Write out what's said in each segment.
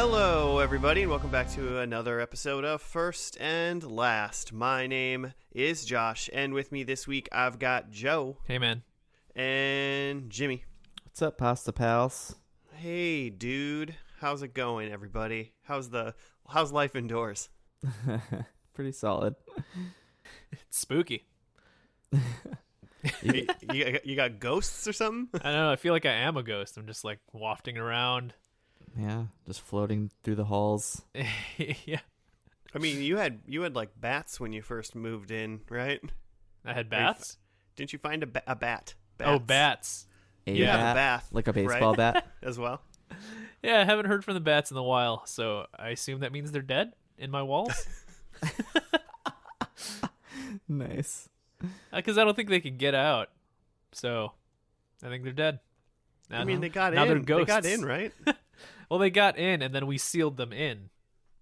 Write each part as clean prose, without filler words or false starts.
Hello, everybody, and welcome back to another episode of First and Last. My name is Josh, and with me this week, I've got Joe. Hey, man. And Jimmy. What's up, Pasta Pals? Hey, dude. How's it going, everybody? How's life indoors? Pretty solid. It's spooky. You got ghosts or something? I don't know. I feel like I am a ghost. I'm just like wafting around. Yeah, just floating through the halls. Yeah. I mean, you had like bats when you first moved in, right? I had bats? Didn't you find a bat? Bats. Oh, bats. You bat, have a bath. like a baseball right? bat? As well? Yeah, I haven't heard from the bats in a while, so I assume that means they're dead in my walls. Nice. Because I don't think they can get out. So I think they're dead. I mean, they got now in. They're ghosts. They got in, right? Well, they got in, and then we sealed them in.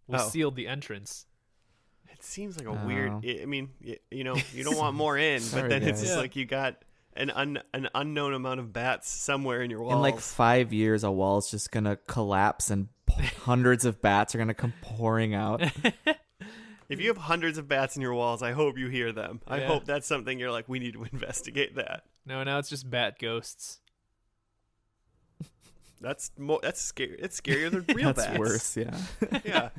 We Oh. sealed the entrance. It seems like a weird. Oh. I mean, you know, you don't want more in, but Sorry, then it's guys. just Yeah. like you got an unknown amount of bats somewhere in your walls. In like 5 years, a wall's just gonna collapse and hundreds of bats are gonna come pouring out. If you have hundreds of bats in your walls, I hope you hear them. I Yeah. hope that's something you're like, we need to investigate that. No, now it's just bat ghosts. That's scary. It's scarier than real That's bats. worse, yeah. Yeah,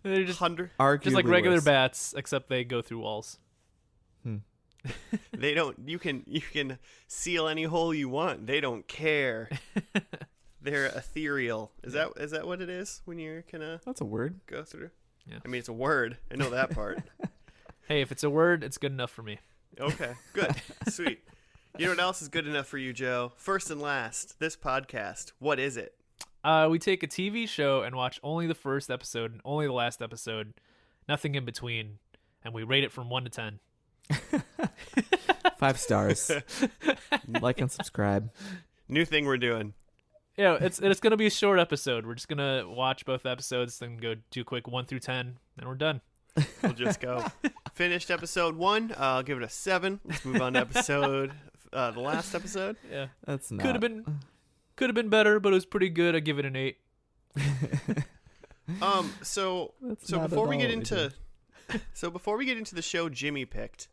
They're just hundred. like Arguably regular worse. bats, except they go through walls. They don't. You can seal any hole you want. They don't care. They're ethereal. Is that what it is when you're gonna That's a word. go through? Yeah. I mean, it's a word. I know that part. Hey, if it's a word, it's good enough for me. Okay, good. Sweet. You know what else is good enough for you, Joe? First and last, this podcast. What is it? We take a TV show and watch only the first episode and only the last episode, nothing in between, and we rate it from 1 to 10. 5 stars. Like and subscribe. New thing we're doing. Yeah, it's going to be a short episode. We're just going to watch both episodes, then go do quick 1 through 10, and we're done. We'll just go. Finished episode 1. I'll give it a 7. Let's move on to the last episode. Yeah, That's not. could have been better, but it was pretty good. I give it an 8. So That's not before at we get all into the show Jimmy picked,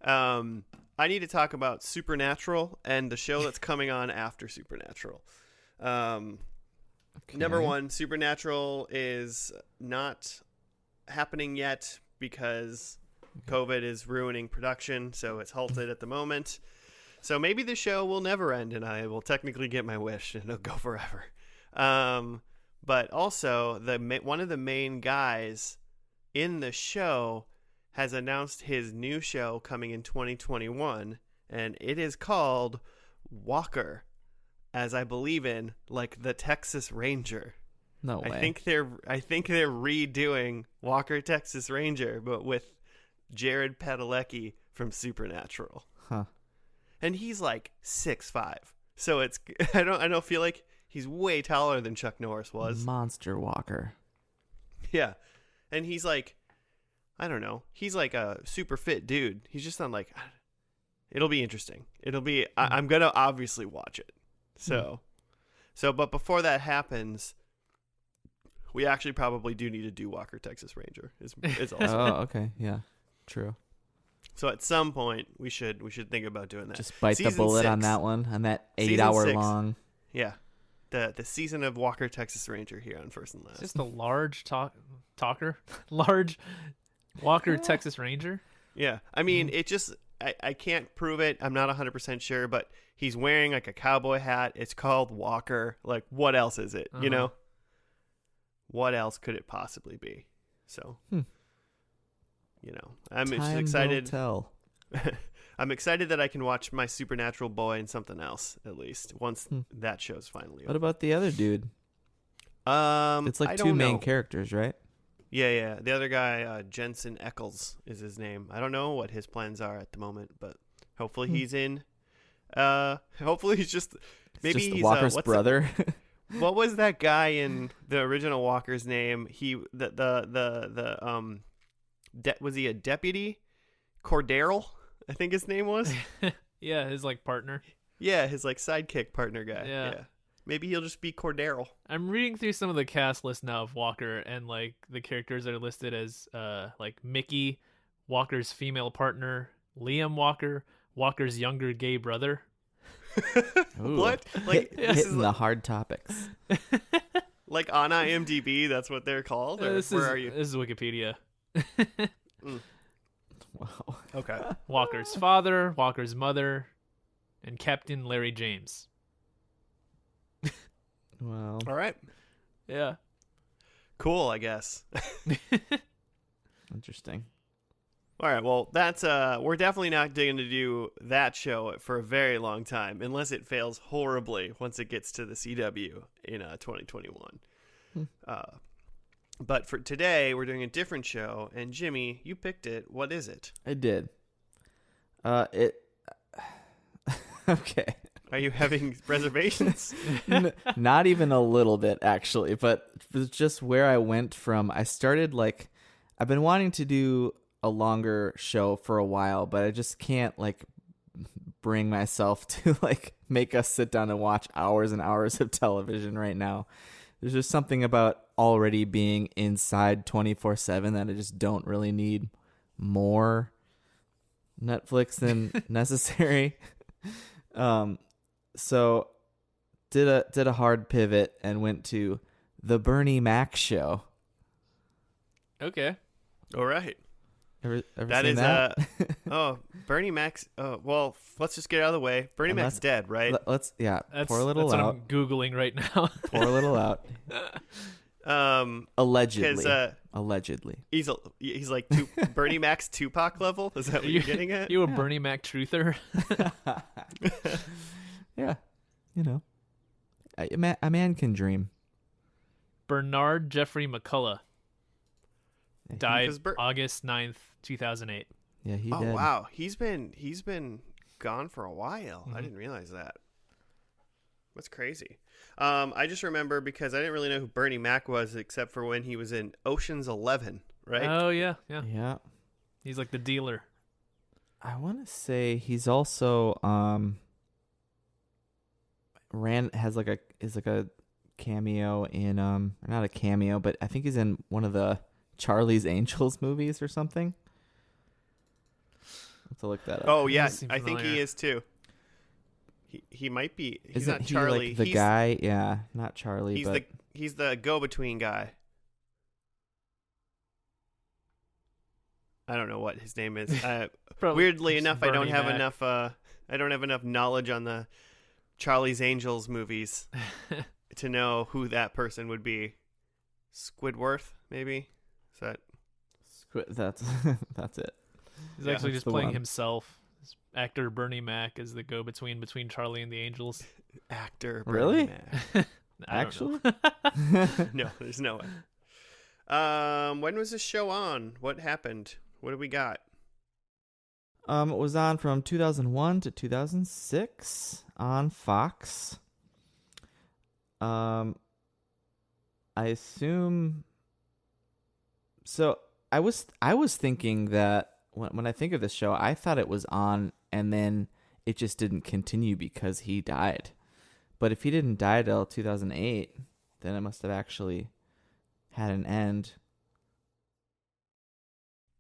I need to talk about Supernatural and the show that's coming on after Supernatural. Number one, Supernatural is not happening yet because COVID is ruining production, so it's halted at the moment. So maybe the show will never end, and I will technically get my wish, and it'll go forever. But also, one of the main guys in the show has announced his new show coming in 2021, and it is called Walker, as I believe in, like the Texas Ranger. No way. I think they're redoing Walker Texas Ranger, but with Jared Padalecki from Supernatural. Huh. And he's like 6'5". So it's I don't feel like he's way taller than Chuck Norris was. Monster Walker. Yeah. And he's like, I don't know. He's like a super fit dude. He's just on like, it'll be interesting. It'll be, I'm going to obviously watch it. So, but before that happens, we actually probably do need to do Walker Texas Ranger. Is also. Oh, okay. Yeah. True. So at some point we should think about doing that. Just bite Season the bullet 6. on that one, on that Season 8-hour 6. long. Yeah. The season of Walker Texas Ranger here on First and Last. It's just a large talker, large Walker Texas Ranger. Yeah. I mean, it just I can't prove it. I'm not 100% sure, but he's wearing like a cowboy hat. It's called Walker. Like, what else is it? You know? What else could it possibly be? So, you know, I'm just Time excited. will tell. I'm excited that I can watch my Supernatural boy and something else at least once that show's finally What over. about the other dude? It's like I 2 don't main know. characters, right? Yeah. The other guy, Jensen Ackles is his name. I don't know what his plans are at the moment, but hopefully he's in. Hopefully he's just maybe Just he's Walker's what's brother. what was that guy in the original Walker's name? Was he a deputy? Cordero, I think his name was. Yeah, his like partner. Yeah, his like sidekick partner guy. Yeah. Maybe he'll just be Cordero. I'm reading through some of the cast list now of Walker, and like the characters that are listed as like Mickey, Walker's female partner, Liam Walker, Walker's younger gay brother. Ooh. What? Like this is Hitting the hard topics. like on IMDb. That's what they're called. Or where are you? This is Wikipedia. Wow. Okay. Walker's father, Walker's mother, and Captain Larry James. Wow. All right. Yeah. Cool. I guess. Interesting. All right. Well, that's we're definitely not going to do that show for a very long time, unless it fails horribly once it gets to the CW in 2021. But for today, we're doing a different show, and Jimmy, you picked it. What is it? I did. Okay. Are you having reservations? Not even a little bit, actually, but it's just where I went from. I started I've been wanting to do a longer show for a while, but I just can't bring myself to make us sit down and watch hours and hours of television right now. There's just something about already being inside 24/7 that I just don't really need more Netflix than necessary. So did a hard pivot and went to the Bernie Mac show. Okay. All right. Ever That seen is that? Bernie Mac's. Well, let's just get it out of the way. Bernie Mac's dead, right? Let's That's pour a little what out. I'm Googling right now. Pour a little out. Allegedly. Allegedly. He's like Bernie Mac's Tupac level. Is that what you're getting at? You a Bernie Mac truther? Yeah. A man can dream. Bernard Jeffrey McCullough died Because August 9th, 2008. Yeah, he Oh did. wow, he's been gone for a while. I didn't realize that. That's crazy. I just remember because I didn't really know who Bernie Mac was except for when he was in Ocean's 11, right? Oh yeah. Yeah. He's like the dealer. I want to say he's also is a cameo in not a cameo, but I think he's in one of the Charlie's Angels movies or something. I have to look that up. Oh yeah, seem I think he familiar. is too. He might be. He's Isn't not he Charlie. like the he's, guy? Yeah, not Charlie, but he's the go-between guy. I don't know what his name is. Probably Weirdly just enough, I don't Bernie have Mac. enough. I don't have enough knowledge on the Charlie's Angels movies to know who that person would be. Squidward, maybe. Is that? that's that's it. He's actually that's just the playing one. himself. This actor Bernie Mac is the go-between between Charlie and the Angels. Actor. Really? Bernie Mac. I don't Actually, know. No, there's no way. When was this show on? What happened? What do we got? it was on from 2001 to 2006 on Fox. I assume. So I was thinking that when I think of this show, I thought it was on and then it just didn't continue because he died. But if he didn't die till 2008, then it must have actually had an end.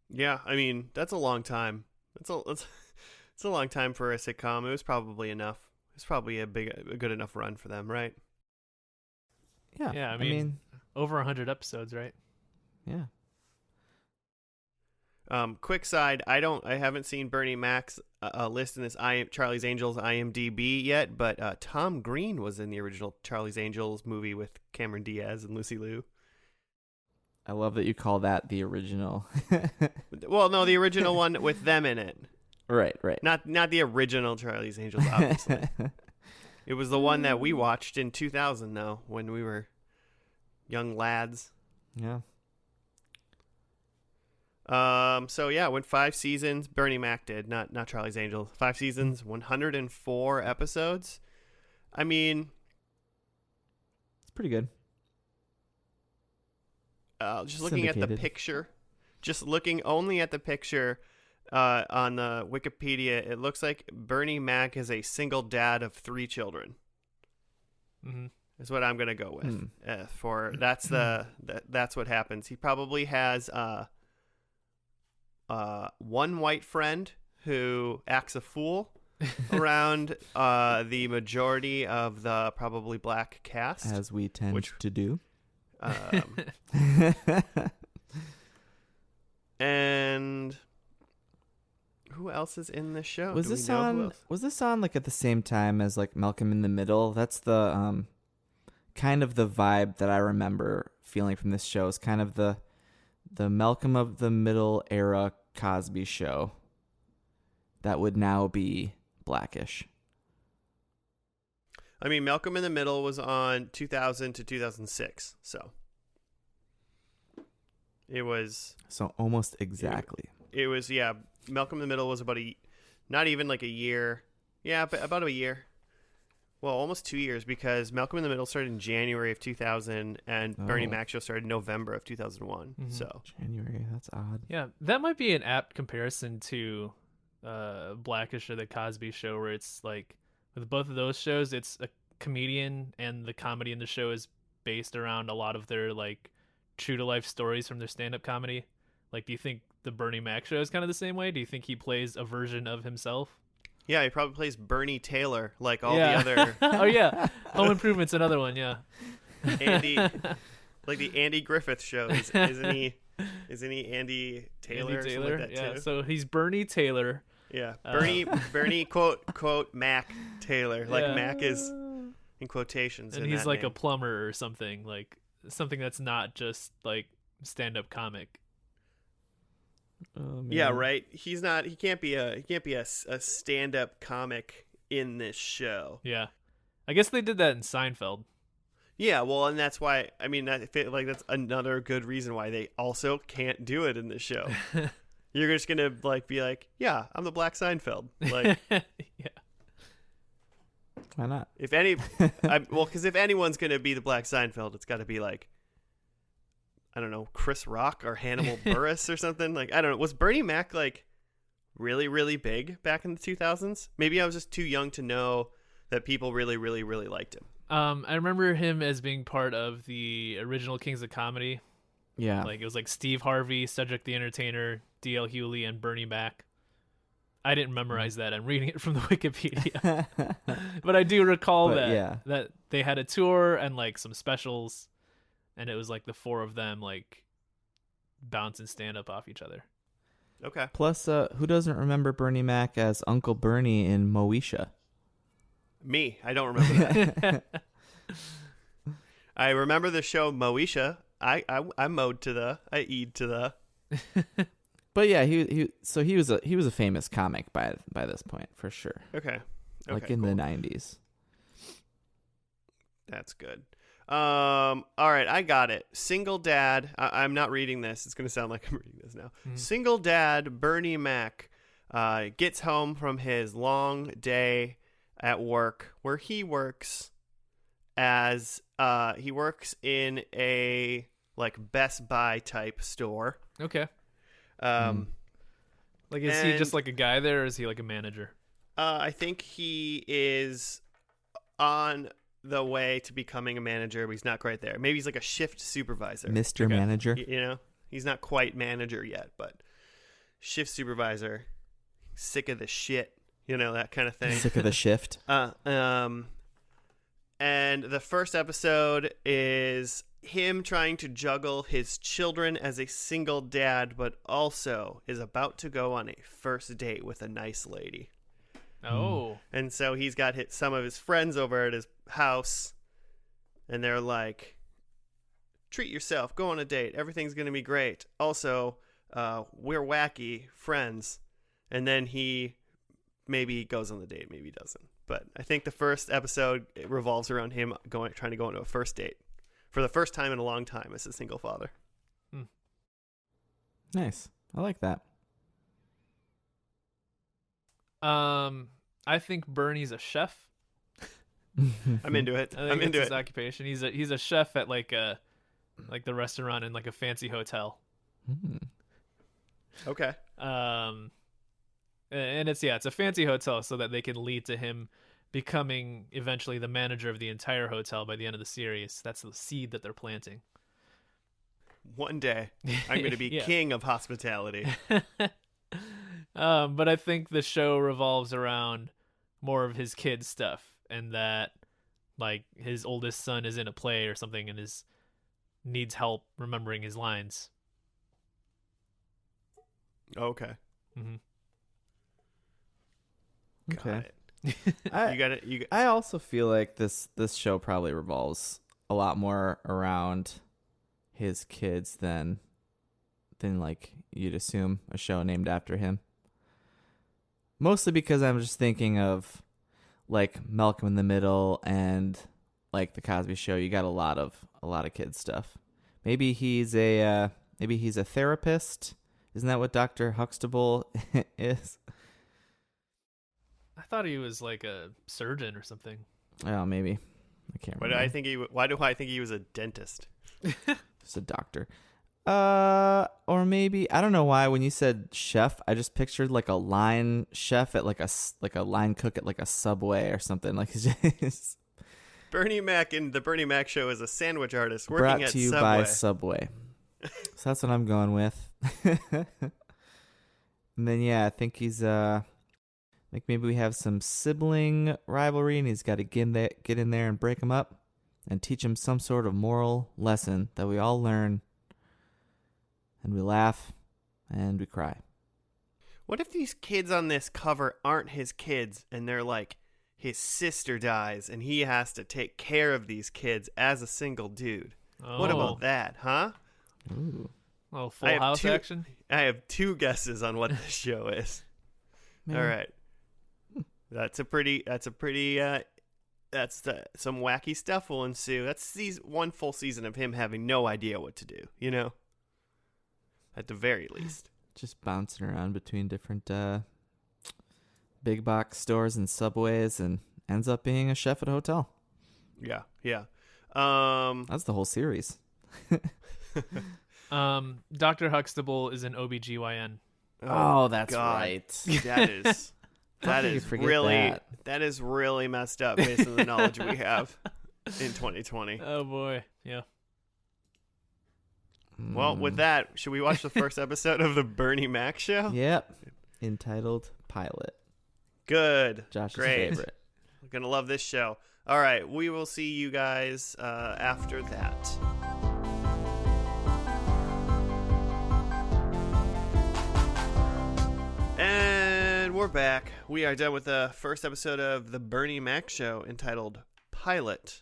Yeah, I mean that's a long time. It's a long time for a sitcom. It was probably enough. It's probably a good enough run for them, right? Yeah. Yeah, I mean over 100 episodes, right? yeah. Quick side, I haven't seen Bernie Mac's list in this Charlie's Angels IMDb yet, but Tom Green was in the original Charlie's Angels movie with Cameron Diaz and Lucy Liu. I love that you call that the original. Well, no, the original one with them in it. Right. Not the original Charlie's Angels, obviously. It was the one that we watched in 2000, though, when we were young lads. Yeah. So yeah, went 5 seasons. Bernie Mac did, not Charlie's Angels. 5 seasons, 104 episodes. I mean, It's pretty good. just looking at the Syndicated. picture, just looking only at the picture on the Wikipedia, it looks like Bernie Mac is a single dad of 3 children. Mm-hmm. is what I'm gonna go with. That's what happens. He probably has one white friend who acts a fool around the majority of the probably black cast, as we tend to do. And who else is in the show? Was this on like at the same time as like Malcolm in the Middle? That's the kind of the vibe that I remember feeling from this show. Is kind of the Malcolm of the Middle era Cosby show that would now be Blackish. I mean, Malcolm in the Middle was on 2000 to 2006, so it was almost exactly. It was Malcolm in the Middle was not even like a year. Yeah, but about a year. Well, almost 2 years, because Malcolm in the Middle started in January of 2000 and Bernie Mac show started in November of 2001. Mm-hmm. So January, that's odd. Yeah, that might be an apt comparison to Blackish or the Cosby Show, where it's like with both of those shows, it's a comedian and the comedy in the show is based around a lot of their like true to life stories from their stand-up comedy. Like, do you think the Bernie Mac show is kind of the same way? Do you think he plays a version of himself? Yeah, he probably plays Bernie Taylor like all the other. Oh yeah, Home Improvement's another one. Yeah, Andy, like the Andy Griffith show, isn't he? Isn't he Andy Taylor? Andy Taylor, like that yeah. too? So he's Bernie Taylor. Yeah, Bernie quote Mac Taylor, like Yeah. Mac is in quotations, and in he's that like name. a plumber or something, like something that's not just like stand-up comic. Oh, Yeah, right. He can't be a stand-up comic in this show. Yeah, I guess they did that in Seinfeld. Yeah, well, and that's why, I mean, that's another good reason why they also can't do it in this show. You're just gonna like be like, yeah, I'm the Black Seinfeld. Like, Yeah. Why not? if because if anyone's gonna be the Black Seinfeld, it's got to be like, I don't know, Chris Rock or Hannibal Buress or something. Like, I don't know. Was Bernie Mac like really, really big back in the 2000s? Maybe I was just too young to know that people really, really, really liked him. I remember him as being part of the original Kings of Comedy. Yeah. Like, it was like Steve Harvey, Cedric the Entertainer, D.L. Hewley, and Bernie Mac. I didn't memorize that. I'm reading it from the Wikipedia. But I do recall that they had a tour and like some specials, and it was like the four of them like bounce and stand up off each other. Okay. Plus, who doesn't remember Bernie Mac as Uncle Bernie in Moesha? Me. I don't remember that. I remember the show Moesha. I mowed to the. I eat to the. But yeah, he was a famous comic by this point for sure. Okay. Like in the 90s. That's good. All right, I got it. Single dad. I'm not reading this. It's gonna sound like I'm reading this now. Mhm. Single dad Bernie Mac gets home from his long day at work, where he works in a like Best Buy type store. Okay. Like, is he and- just like a guy there, or is he like a manager? I think he is on the way to becoming a manager, but he's not quite there. Maybe he's like a shift supervisor. Mr. Okay. Manager. You know, he's not quite manager yet, but shift supervisor. Sick of the shit, you know, that kind of thing. Sick of the shift. And the first episode is him trying to juggle his children as a single dad, but also is about to go on a first date with a nice lady. Oh. And so he's got some of his friends over at his house, and they're like, treat yourself, go on a date, everything's going to be great. Also, we're wacky friends. And then he maybe goes on the date, maybe doesn't. But I think the first episode it revolves around him trying to go on a first date for the first time in a long time as a single father. Nice. I like that. I think Bernie's a chef. I'm into it. I think I'm into that's it. his occupation. He's a chef at like the restaurant in like a fancy hotel. Okay. And it's a fancy hotel so that they can lead to him becoming eventually the manager of the entire hotel by the end of the series. That's the seed that they're planting. One day, I'm going to be Yeah. king of hospitality. But I think the show revolves around more of his kid stuff, and that like his oldest son is in a play or something and needs help remembering his lines. Okay. Mm-hmm. Got Okay. it. I, You got it. I also feel like this show probably revolves a lot more around his kids than like you'd assume a show named after him. Mostly because I'm just thinking of like Malcolm in the Middle and like the Cosby Show. You got a lot of kids stuff. Maybe he's a therapist. Isn't that what Dr. Huxtable is? I thought he was like a surgeon or something. Oh, maybe. I can't Why remember. do I think he was a dentist? Just a doctor. Or maybe I don't know why when you said chef, I just pictured like a line chef at like a line cook at like a Subway or something. Like it's just Bernie Mac in the Bernie Mac Show is a sandwich artist working brought at to you Subway. by Subway. So that's what I'm going with. And then yeah, I think he's like maybe we have some sibling rivalry, and he's got to get in there and break them up, and teach him some sort of moral lesson that we all learn, and we laugh, and we cry. What if these kids on this cover aren't his kids, and they're like his sister dies, and he has to take care of these kids as a single dude? Oh. What about that, huh? Ooh, Oh, I Full have House two- action? I have two guesses on what this show is. man. All right. That's some wacky stuff will ensue. That's one full season of him having no idea what to do, you know? At the very least. Just bouncing around between different big box stores and Subways, and ends up being a chef at a hotel. Yeah, yeah. That's the whole series. Dr. Huxtable is an OBGYN. Oh, that's God. right. That is How could you forget really that? that is really messed up based on the knowledge we have in 2020. Oh boy, yeah. Well, with that, should we watch the first episode of the Bernie Mac Show? Yep. Entitled Pilot. Good. Josh's Great. favorite. We're gonna love this show. All right, we will see you guys after that. And we're back. We are done with the first episode of the Bernie Mac Show entitled Pilot.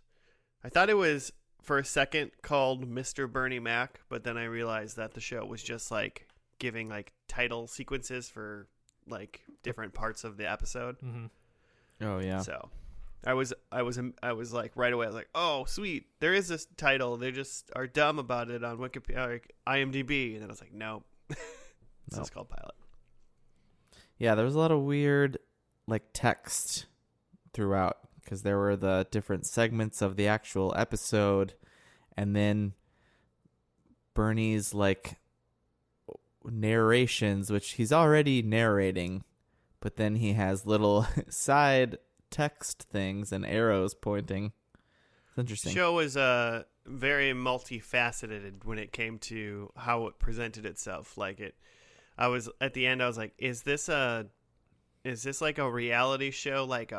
I thought it was for a second called Mr. Bernie Mac, but then I realized that the show was just like giving like title sequences for like different parts of the episode. Mm-hmm. Oh yeah. So I was like right away I was like, "Oh, sweet. There is this title. They just are dumb about it on Wikipedia, IMDb." And then I was like, "Nope." It's just called Pilot. Yeah, there was a lot of weird like text throughout, because there were the different segments of the actual episode, and then Bernie's like narrations, which he's already narrating, but then he has little side text things and arrows pointing. It's interesting. The show was very multifaceted when it came to how it presented itself. I was at the end. I was like, "Is this like a reality show? Like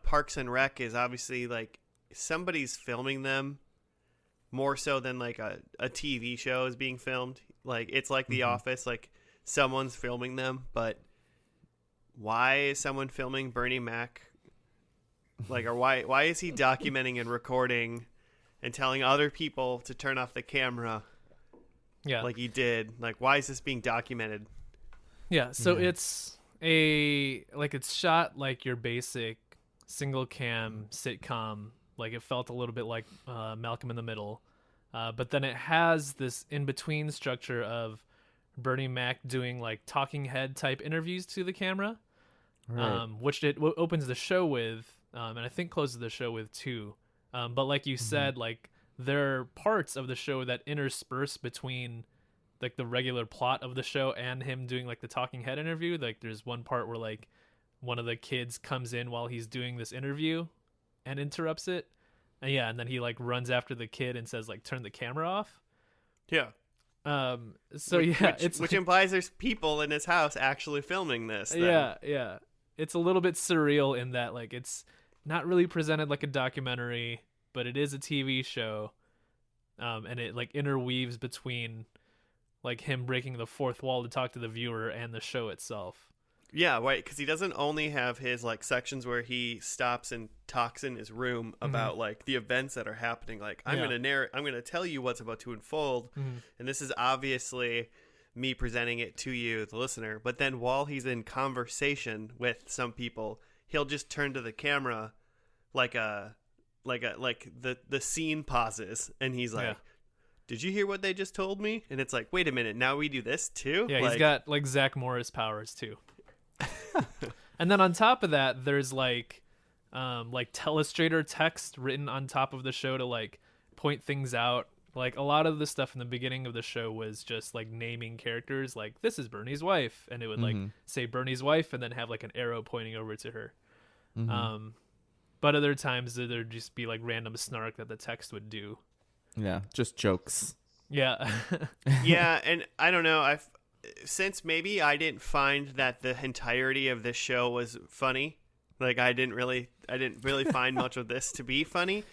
Parks and Rec is obviously like somebody's filming them more so than like a TV show is being filmed. Like it's like The Office, like someone's filming them. But why is someone filming Bernie Mac? Like, or why is he documenting and recording and telling other people to turn off the camera? Yeah. Like he did. Like, why is this being documented? Yeah, so it's it's shot like your basic single cam sitcom. Like it felt a little bit like Malcolm in the Middle. But then it has this in-between structure of Bernie Mac doing like talking head type interviews to the camera. Right. Which it opens the show with, and I think closes the show with too. But like you said, like there are parts of the show that intersperse between like the regular plot of the show and him doing like the talking head interview. Like there's one part where like one of the kids comes in while he's doing this interview and interrupts it. And then he like runs after the kid and says like, turn the camera off. Yeah. Which which implies there's people in his house actually filming this. Then. Yeah. It's a little bit surreal in that like it's not really presented like a documentary, but it is a TV show. And it like interweaves between like him breaking the fourth wall to talk to the viewer and the show itself. Yeah, right, because he doesn't only have his like sections where he stops and talks in his room about like the events that are happening. Like I'm gonna tell you what's about to unfold, and this is obviously me presenting it to you, the listener. But then while he's in conversation with some people, he'll just turn to the camera, like the scene pauses, and he's like. Did you hear what they just told me? And it's like, wait a minute, now we do this too? Yeah, he's got like Zach Morris powers too. And then on top of that, there's like telestrator text written on top of the show to like point things out. Like a lot of the stuff in the beginning of the show was just like naming characters, like this is Bernie's wife, and it would like say Bernie's wife and then have like an arrow pointing over to her. But other times there'd just be like random snark that the text would do. Yeah, just jokes. Yeah. Yeah, and I don't know, since maybe I didn't find that the entirety of this show was funny. Like I didn't really find much of this to be funny.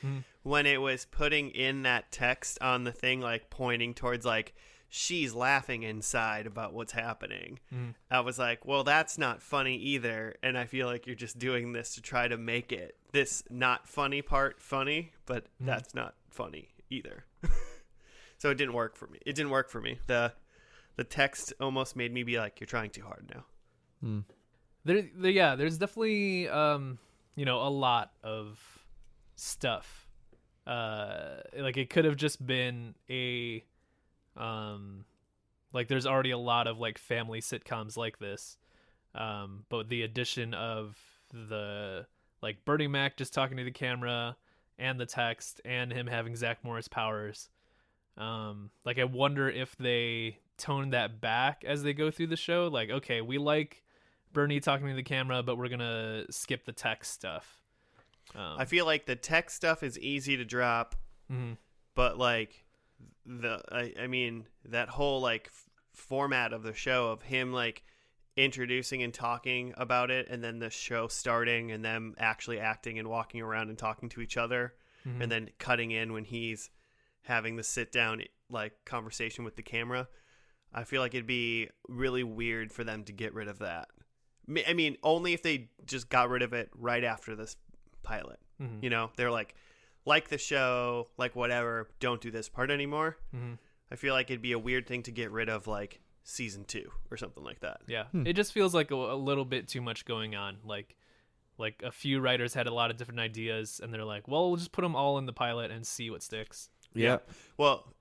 When it was putting in that text on the thing, like pointing towards like she's laughing inside about what's happening. I was like, well, that's not funny either. And I feel like you're just doing this to try to make it this not funny part funny, but that's not funny either. So it didn't work for me. The text almost made me be like, you're trying too hard now. There's definitely a lot of stuff. Like it could have just been a like there's already a lot of like family sitcoms like this. But the addition of the like Bernie Mac just talking to the camera and the text and him having Zach Morris powers. Like I wonder if they tone that back as they go through the show. Like, okay, we like Bernie talking to the camera, but we're gonna skip the text stuff. I feel like the text stuff is easy to drop, but like I mean that whole like format of the show of him like introducing and talking about it, and then the show starting and them actually acting and walking around and talking to each other, and then cutting in when he's having the sit down like conversation with the camera. I feel like it'd be really weird for them to get rid of that. I mean, only if they just got rid of it right after this pilot. You know, they're like the show, like whatever, don't do this part anymore. I feel like it'd be a weird thing to get rid of like season 2 or something like that. Yeah. It just feels like a little bit too much going on. Like a few writers had a lot of different ideas and they're like, well, we'll just put them all in the pilot and see what sticks. Yeah. Well,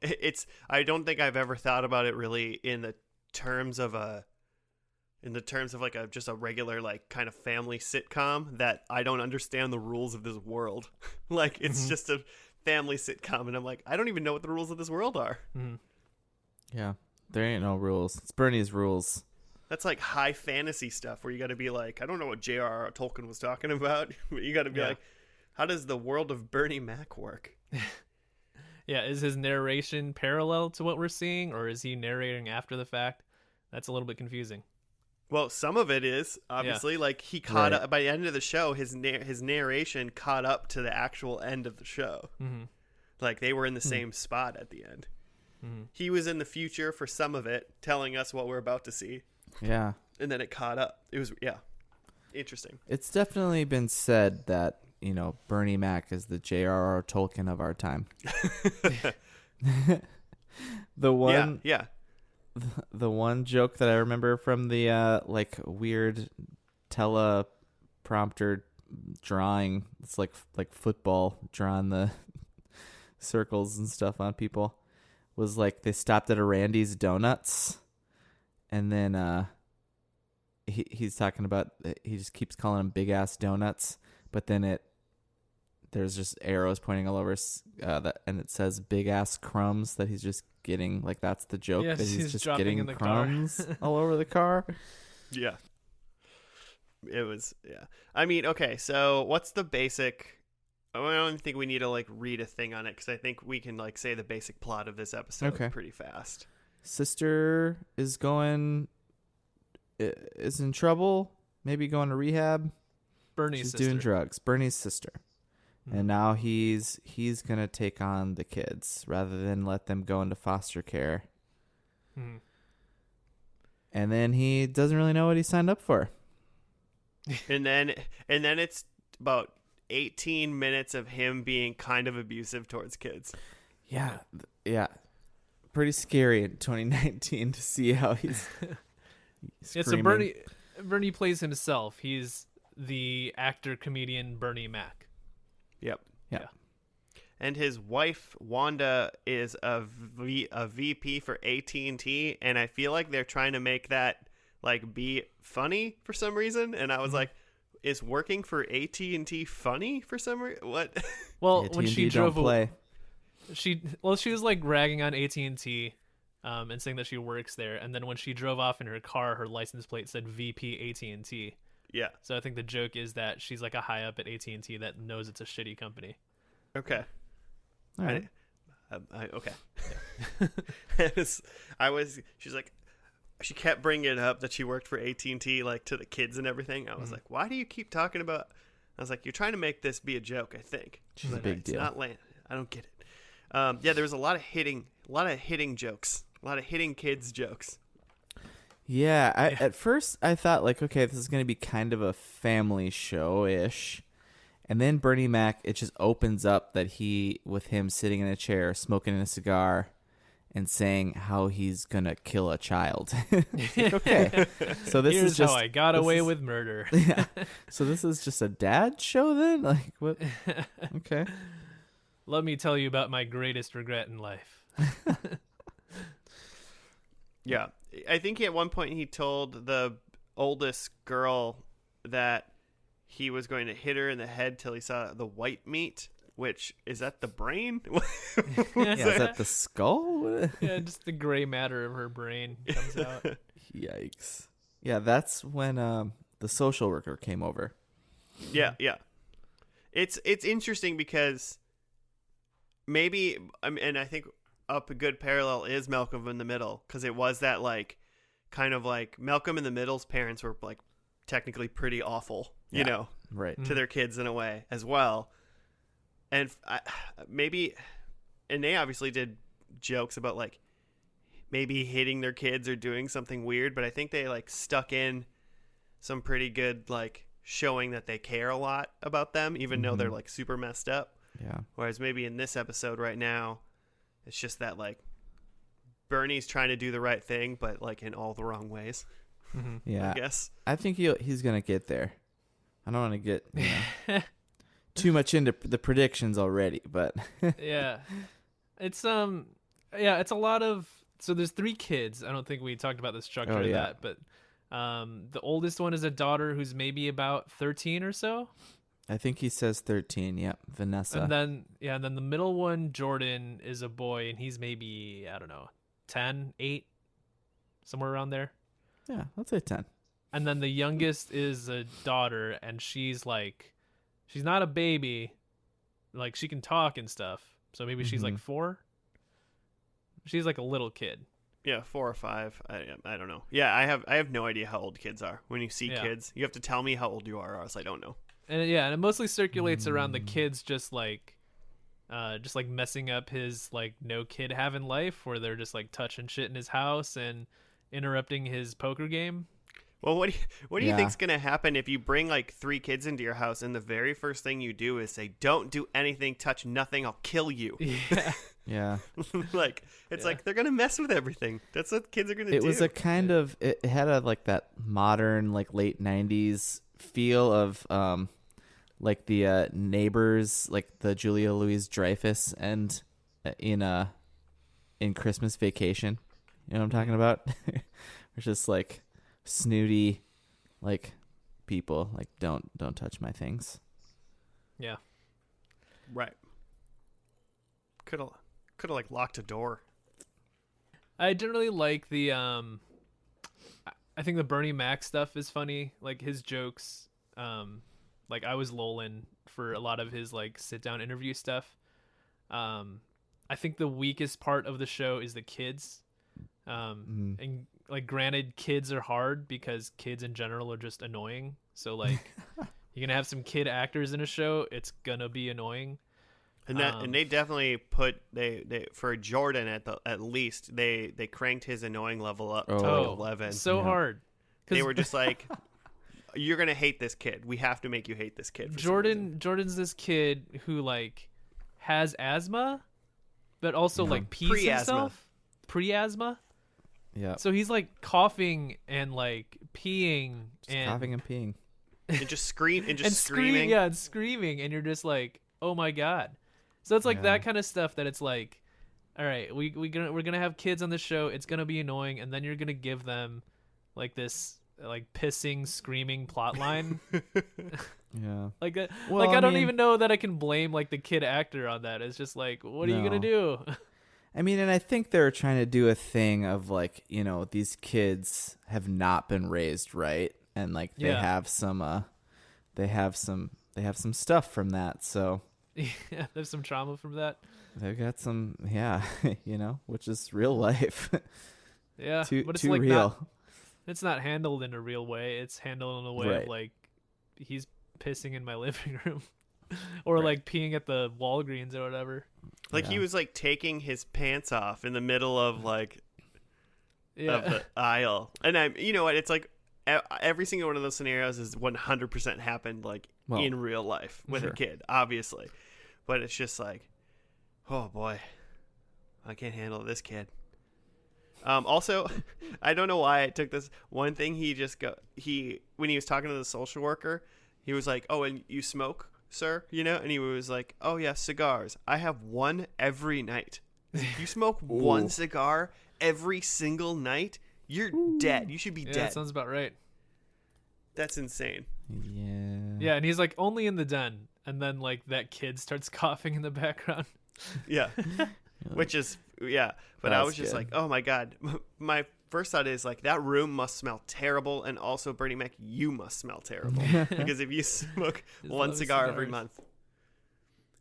I don't think I've ever thought about it really in the terms of like just a regular like kind of family sitcom, that I don't understand the rules of this world. Like it's just a family sitcom and I'm like, I don't even know what the rules of this world are. Yeah. There ain't no rules. It's Bernie's rules. That's like high fantasy stuff where you got to be like, I don't know what J.R.R. Tolkien was talking about, but you got to be like, how does the world of Bernie Mac work? Yeah, is his narration parallel to what we're seeing, or is he narrating after the fact? That's a little bit confusing. Well, some of it is, obviously. Like, he caught up, by the end of the show, his narration caught up to the actual end of the show. Like, they were in the same spot at the end. He was in the future for some of it, telling us what we're about to see. Yeah. And then it caught up. It was, interesting. It's definitely been said that, you know, Bernie Mac is the J.R.R. Tolkien of our time. The one... Yeah. The one joke that I remember from the like weird teleprompter drawing, it's like football, drawing the circles and stuff on people, was like they stopped at a Randy's Donuts, and then he's talking about, he just keeps calling them big ass donuts, but then there's just arrows pointing all over and it says big ass crumbs that he's just getting. Like that's the joke, that he's just getting crumbs all over the car. Yeah. It was, yeah. I mean, okay, so what's the basic? I don't think we need to like read a thing on it because I think we can like say the basic plot of this episode pretty fast. Sister is in trouble, maybe going to rehab. Bernie's She's sister. doing drugs. Bernie's sister. And now he's gonna take on the kids rather than let them go into foster care. And then he doesn't really know what he signed up for. and then it's about 18 minutes of him being kind of abusive towards kids. Yeah. Pretty scary in 2019 to see how he's Yeah, so Bernie plays himself. He's the actor comedian Bernie Mac. Yep. Yeah. And his wife Wanda is a VP for AT&T, and I feel like they're trying to make that like be funny for some reason. And I was like, is working for AT&T funny for some reason? What? Well, AT&T when she don't drove play. she was like ragging on AT&T and saying that she works there, and then when she drove off in her car, her license plate said VP AT&T. Yeah. So I think the joke is that she's like a high up at AT&T that knows it's a shitty company. Okay. All right. Okay. She's like, she kept bringing it up that she worked for AT&T, like to the kids and everything. I was like, why do you keep talking about? I was like, you're trying to make this be a joke, I think. She's a big deal. Not land. I don't get it. Yeah, there was a lot of hitting jokes, a lot of hitting kids jokes. Yeah, at first I thought like, okay, this is going to be kind of a family show-ish. And then Bernie Mac, it just opens up that with him sitting in a chair, smoking a cigar, and saying how he's going to kill a child. Like, okay, so this Here's is just how I got away with murder. Yeah. So this is just a dad show then? Like, what? Okay. Let me tell you about my greatest regret in life. Yeah. I think at one point he told the oldest girl that he was going to hit her in the head till he saw the white meat, which is that the brain? Yeah, is that the skull? Yeah, just the gray matter of her brain comes out. Yikes. Yeah, that's when the social worker came over. Yeah. It's interesting because maybe, and I think a good parallel is Malcolm in the Middle, because it was that like kind of like Malcolm in the Middle's parents were like technically pretty awful, you know, right, to their kids in a way as well. And and they obviously did jokes about like maybe hitting their kids or doing something weird, but I think they like stuck in some pretty good like showing that they care a lot about them, even though they're like super messed up. Yeah. Whereas maybe in this episode right now, it's just that like Bernie's trying to do the right thing, but like in all the wrong ways. Yeah. I guess. I think he's gonna get there. I don't want to get too much into the predictions already, but Yeah. It's it's a lot of, so there's 3 kids. I don't think we talked about the structure of that, but the oldest one is a daughter who's maybe about 13 or so. I think he says 13. Yep, Vanessa. And then the middle one, Jordan, is a boy, and he's maybe, I don't know, 10, 8, somewhere around there. Yeah, let's say 10. And then the youngest is a daughter, and she's not a baby, like she can talk and stuff. So maybe she's like 4. She's like a little kid. Yeah, 4 or 5. I don't know. Yeah, I have no idea how old kids are. When you see kids, you have to tell me how old you are, or else I don't know. And and it mostly circulates around the kids just like messing up his like no kid having life, where they're just like touching shit in his house and interrupting his poker game. Well, what do you think's gonna happen if you bring like 3 kids into your house and the very first thing you do is say, "Don't do anything, touch nothing, I'll kill you." Yeah. Yeah. Like it's like they're gonna mess with everything. That's what kids are gonna do. It was a kind of it had a like that modern like late 90s feel of like the Neighbors, like the Julia Louis-Dreyfus and in Christmas Vacation. You know what I'm talking about? It's just like snooty like people like don't touch my things. Yeah. Right. Could have like locked a door. I generally like the I think the Bernie Mac stuff is funny. Like his jokes, like I was lolling for a lot of his like sit down interview stuff. I think the weakest part of the show is the kids. And like granted, kids are hard because kids in general are just annoying. So like you're gonna have some kid actors in a show, it's gonna be annoying. And they definitely put they for Jordan at least they cranked his annoying level up to like 11. So hard. They were just like, you're gonna hate this kid. We have to make you hate this kid. Jordan's this kid who like has asthma, but also like pees himself. Pre-asthma. Yeah. So he's like coughing and like peeing and coughing and peeing and just screaming. And screaming, and you're just like, oh my god. So it's like that kind of stuff that it's like, all right, we're gonna have kids on the show. It's gonna be annoying, and then you're gonna give them like this like pissing, screaming plot line. Yeah. Like that. Well, I don't even know that I can blame like the kid actor on that. It's just like, what are you gonna do? I mean, and I think they're trying to do a thing of like, you know, these kids have not been raised right, and like they have some stuff from that. So yeah, there's some trauma from that. They've got some, you know, which is real life. Yeah, but it's too like real. It's not handled in a real way. It's handled in a way of like he's pissing in my living room, or like peeing at the Walgreens or whatever. Like he was like taking his pants off in the middle of like of the aisle, and you know what? It's like every single one of those scenarios is 100% happened like in real life with a kid, obviously. But it's just like, oh boy, I can't handle this kid. Also, I don't know why I took this one thing. When he was talking to the social worker, he was like, "Oh, and you smoke, sir?" You know, and he was like, "Oh yeah, cigars. I have one every night." You smoke one cigar every single night? You're dead. You should be dead. That sounds about right. That's insane. Yeah. Yeah, and he's like only in the den, and then like that kid starts coughing in the background. Yeah. Which is but I was just like, oh my god. My first thought is like that room must smell terrible, and also Bernie Mac, you must smell terrible because if you smoke one cigar every month,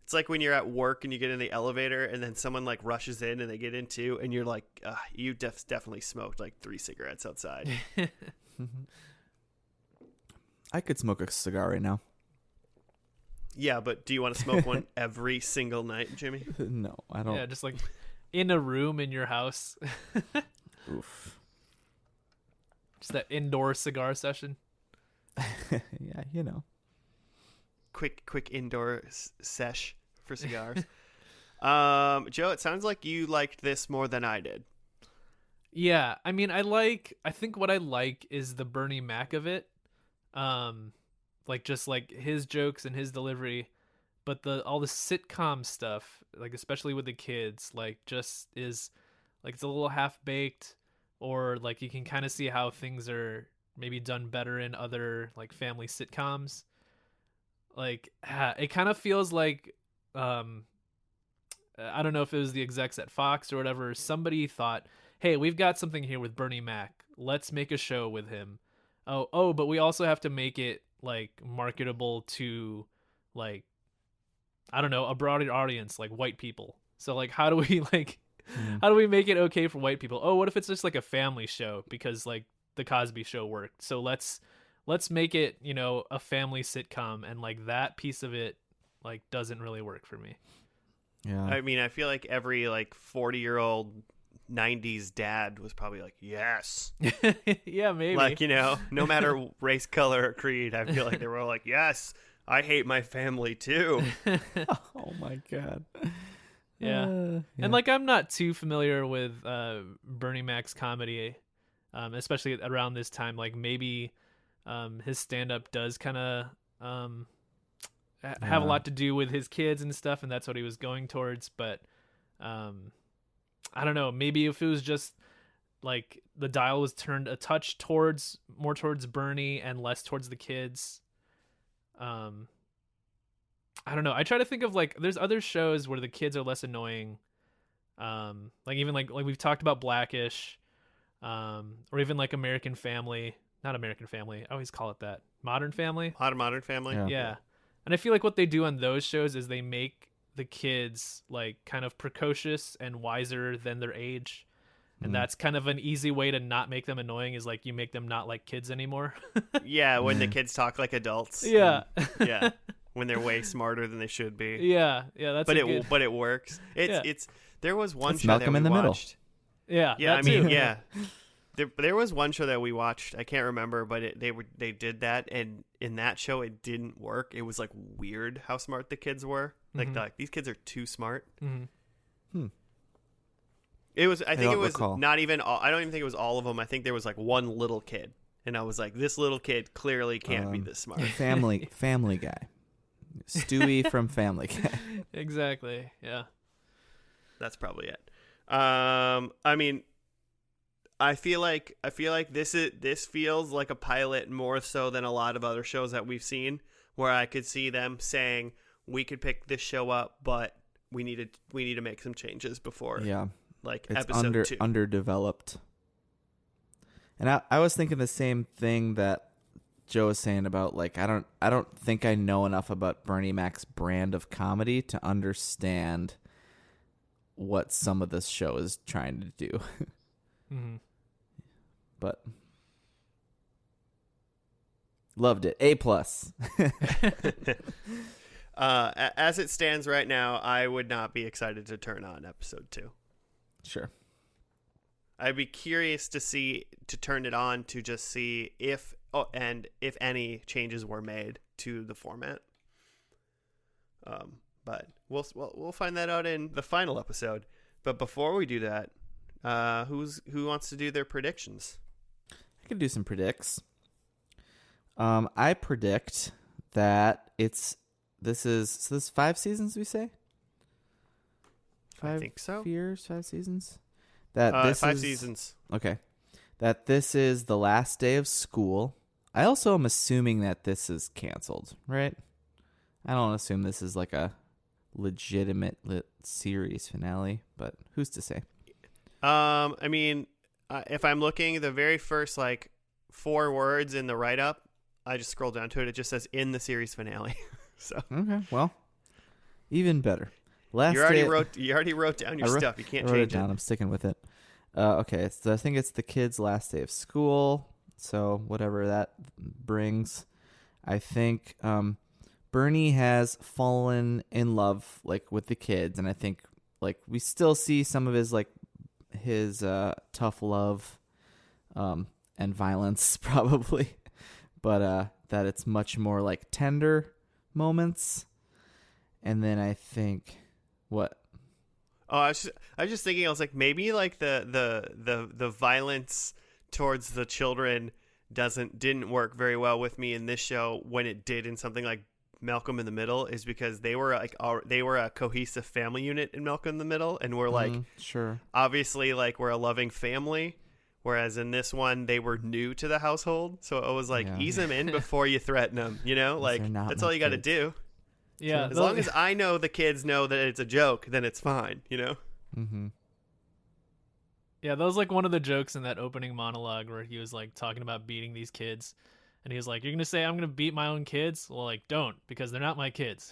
it's like when you're at work and you get in the elevator and then someone like rushes in and they get in too, and you're like, you definitely smoked like 3 cigarettes outside. I could smoke a cigar right now. Yeah, but do you want to smoke one every single night, Jimmy? No, I don't. Yeah, just like in a room in your house. Oof. Just that indoor cigar session. Yeah, you know. Quick indoor sesh for cigars. Joe, it sounds like you liked this more than I did. Yeah, I mean, I think what I like is the Bernie Mac of it. Like just like his jokes and his delivery, but all the sitcom stuff, like especially with the kids, like just is like it's a little half baked, or like you can kind of see how things are maybe done better in other like family sitcoms. Like it kind of feels like I don't know if it was the execs at Fox or whatever, somebody thought, hey, we've got something here with Bernie Mac, let's make a show with him. Oh, but we also have to make it like marketable to like, I don't know, a broader audience, like white people. So like how do we make it okay for white people? Oh, what if it's just like a family show because like the Cosby Show worked, so let's make it, you know, a family sitcom, and like that piece of it like doesn't really work for me. Yeah, I mean, I feel like every like 40-year-old 90s dad was probably like, yes. Yeah, maybe. Like, you know, no matter race, color, or creed, I feel like they were all like, yes, I hate my family too. Oh my god. Yeah. And like I'm not too familiar with Bernie Mac's comedy, especially around this time. Like maybe his stand-up does kind of have a lot to do with his kids and stuff, and that's what he was going towards. But I don't know, maybe if it was just like the dial was turned a touch more towards Bernie and less towards the kids. I don't know. I try to think of like there's other shows where the kids are less annoying. Like even like we've talked about Blackish. or even like American Family. Not American Family. I always call it that. Modern Family. Modern Family. Yeah. And I feel like what they do on those shows is they make the kids like kind of precocious and wiser than their age. And that's kind of an easy way to not make them annoying, is like you make them not like kids anymore. Yeah, when the kids talk like adults. Yeah. Yeah. When they're way smarter than they should be. Yeah, that's but it works. It's there was one It's show Malcolm that in we the watched. Yeah, Yeah, that too. yeah. There was one show that we watched. I can't remember, but they did that, and in that show it didn't work. It was like weird how smart the kids were. Like these kids are too smart. It was. I think it was recall. not even. I don't even think it was all of them. I think there was like one little kid, and I was like, this little kid clearly can't be this smart. Family Guy. Stewie from Family Guy. Exactly. Yeah. That's probably it. I mean, I feel like this feels like a pilot more so than a lot of other shows that we've seen, where I could see them saying we could pick this show up, but we need to make some changes before. Yeah. Like It's episode 2. underdeveloped. And I was thinking the same thing that Joe was saying about, like, I don't think I know enough about Bernie Mac's brand of comedy to understand what some of this show is trying to do. But loved it. A+. As it stands right now, I would not be excited to turn on episode 2. Sure. I'd be curious to turn it on to just see if any changes were made to the format. But we'll find that out in the final episode. But before we do that, who wants to do their predictions? I can do some predicts. I predict that this is 5 seasons, we say? I think so. 5 seasons? That 5 seasons. Okay. That this is the last day of school. I also am assuming that this is canceled, right? I don't assume this is like a legitimate series finale, but who's to say? I mean, if I'm looking, the very first like 4 words in the write-up, I just scroll down to it. It just says in the series finale. So okay, well, even better. You already wrote down your stuff. You can't change it. I'm sticking with it. Okay, I think it's the kids' last day of school. So whatever that brings, I think Bernie has fallen in love like with the kids, and I think like we still see some of his tough love, and violence probably, but that it's much more like tender moments, and then I think. What? Oh, I was just thinking. I was like, maybe like the violence towards the children didn't work very well with me in this show when it did in something like Malcolm in the Middle, is because they were a cohesive family unit in Malcolm in the Middle, and we're like sure, obviously like we're a loving family. Whereas in this one, they were new to the household, so it was like ease them in before you threaten them. You know, like that's all you got to do. Yeah, as long as I know the kids know that it's a joke, then it's fine, you know? Mm-hmm. Yeah, that was like one of the jokes in that opening monologue where he was like talking about beating these kids. And he was like, you're going to say I'm going to beat my own kids? Well, like, don't, because they're not my kids.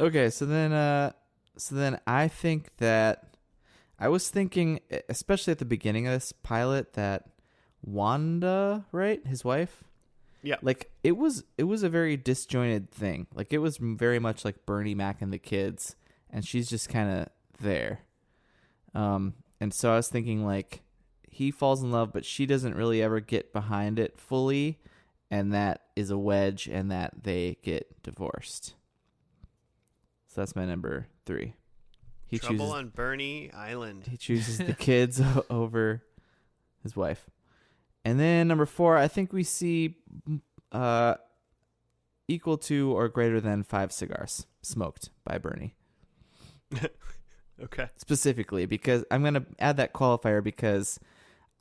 Okay, so then I think that I was thinking, especially at the beginning of this pilot, that Wanda, right, his wife? Yeah. Like it was a very disjointed thing. Like it was very much like Bernie Mac and the kids, and she's just kind of there. And so I was thinking like he falls in love, but she doesn't really ever get behind it fully, and that is a wedge, and that they get divorced. So that's my number 3. Trouble on Bernie Island. He chooses the kids over his wife. And then number 4, I think we see equal to or greater than 5 cigars smoked by Bernie. Okay. Specifically, because I'm going to add that qualifier because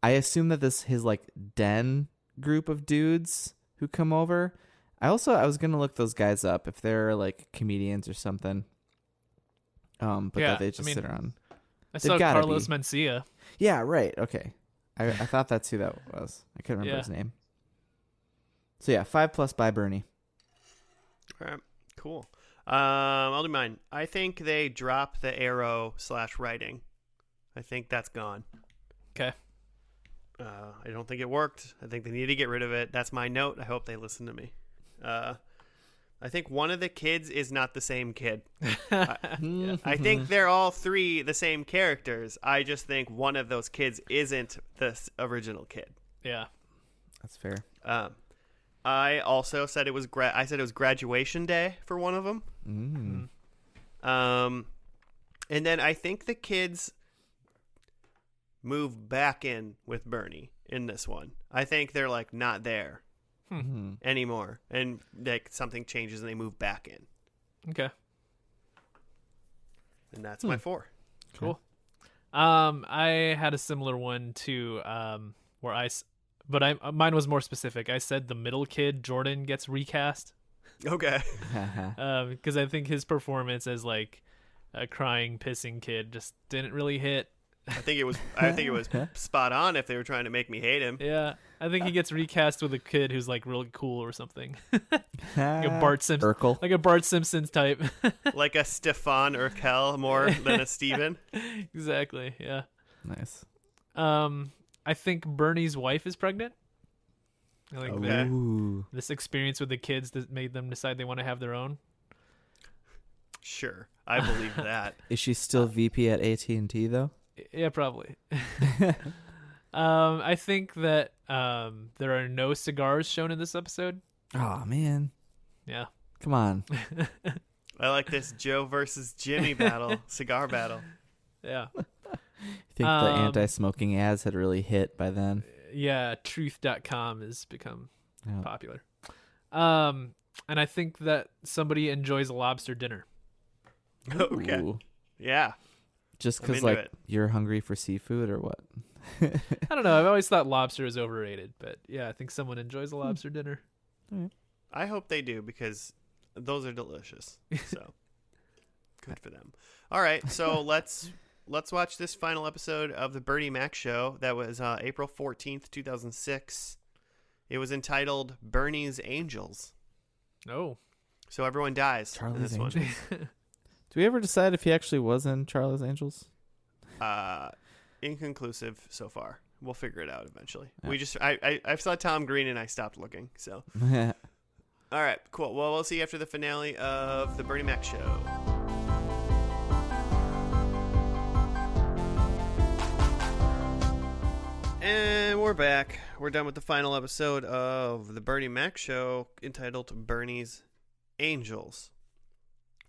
I assume that his like den group of dudes who come over. I was going to look those guys up if they're like comedians or something. But that they just sit around. I They've saw gotta Carlos be. Mencia. Yeah, right. Okay. I thought that's who that was. I couldn't remember Yeah. his name. So yeah, 5+ by Bernie. All right, cool. I'll do mine. I think they drop the arrow/writing. I think that's gone. Okay. I don't think it worked. I think they need to get rid of it. That's my note. I hope they listen to me. I think one of the kids is not the same kid. I think they're all three the same characters. I just think one of those kids isn't the original kid. Yeah. That's fair. I also said it was graduation day for one of them. And then I think the kids move back in with Bernie in this one. I think they're like not there anymore, and like something changes and they move back in. Okay. And that's my 4. Cool. I had a similar one too, where mine was more specific. I said the middle kid, Jordan, gets recast. Okay. Because I think his performance as like a crying, pissing kid just didn't really hit. I think it was spot on if they were trying to make me hate him. Yeah, I think he gets recast with a kid who's like really cool or something, like a Bart Simpson, Urkel. like a Bart Simpson type. Like a Stefan Urkel more than a Steven. Exactly. Yeah. Nice. I think Bernie's wife is pregnant. I think that Ooh. this experience with the kids that made them decide they want to have their own. Sure, I believe that. Is she still VP at AT&T though? Yeah, probably. I think that there are no cigars shown in this episode. Oh man. Yeah. Come on. I like this Joe versus Jimmy cigar battle. Yeah. I think the anti-smoking ads had really hit by then. Yeah, truth.com has become Yeah. popular. And I think that somebody enjoys a lobster dinner. Okay. Ooh. Yeah. Just I'm because into like it. you're hungry for seafood or what? I don't know. I've always thought lobster is overrated, but yeah, I think someone enjoys a lobster dinner. I hope they do because those are delicious. So good for them. All right, so let's watch this final episode of the Bernie Mac Show. That was April 14th, 2006. It was entitled Bernie's Angels. Oh. So everyone dies in Charlie's this one. Angels. Do we ever decide if he actually was in Charlie's Angels? Inconclusive so far. We'll figure it out eventually. Yeah. I saw Tom Green and I stopped looking. So all right, cool. Well, we'll see you after the finale of the Bernie Mac Show. And we're back. We're done with the final episode of the Bernie Mac Show, entitled Bernie's Angels,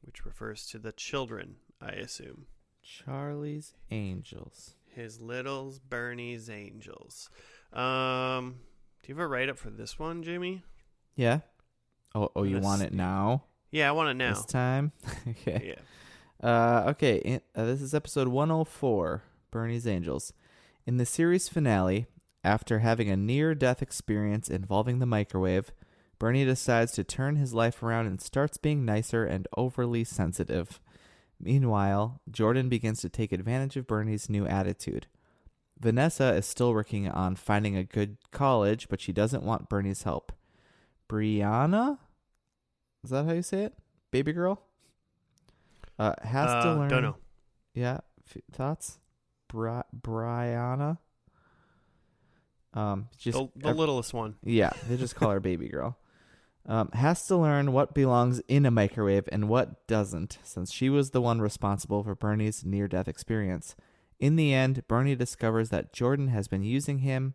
which refers to the children, I assume. Charlie's Angels. His littles, Bernie's Angels. Do you have a write-up for this one, Jimmy? Yeah. Oh, you Let's want it see. now? Yeah, I want it now. This time? Okay. Yeah. Okay. This is episode 104, Bernie's Angels. In the series finale, after having a near-death experience involving the microwave, Bernie decides to turn his life around and starts being nicer and overly sensitive. Meanwhile, Jordan begins to take advantage of Bernie's new attitude. Vanessa is still working on finding a good college, but she doesn't want Bernie's help. Brianna? Is that how you say it? Baby girl? Has to learn. Don't know. Yeah. Thoughts? Brianna? Just The littlest one. yeah, they just call her baby girl. Has to learn what belongs in a microwave and what doesn't, since she was the one responsible for Bernie's near-death experience. In the end, Bernie discovers that Jordan has been using him,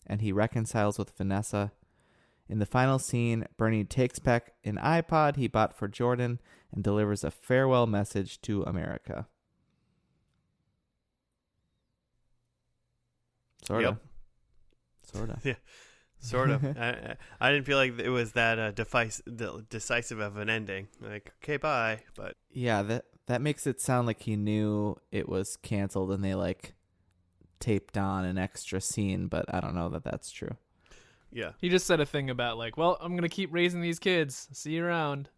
and he reconciles with Vanessa. In the final scene, Bernie takes back an iPod he bought for Jordan and delivers a farewell message to America. Sort of. Yeah. Sort of. I didn't feel like it was that decisive of an ending. Like, okay, bye. But Yeah, that makes it sound like he knew it was canceled and they like taped on an extra scene, but I don't know that that's true. yeah. He just said a thing about like, well, I'm going to keep raising these kids. See you around.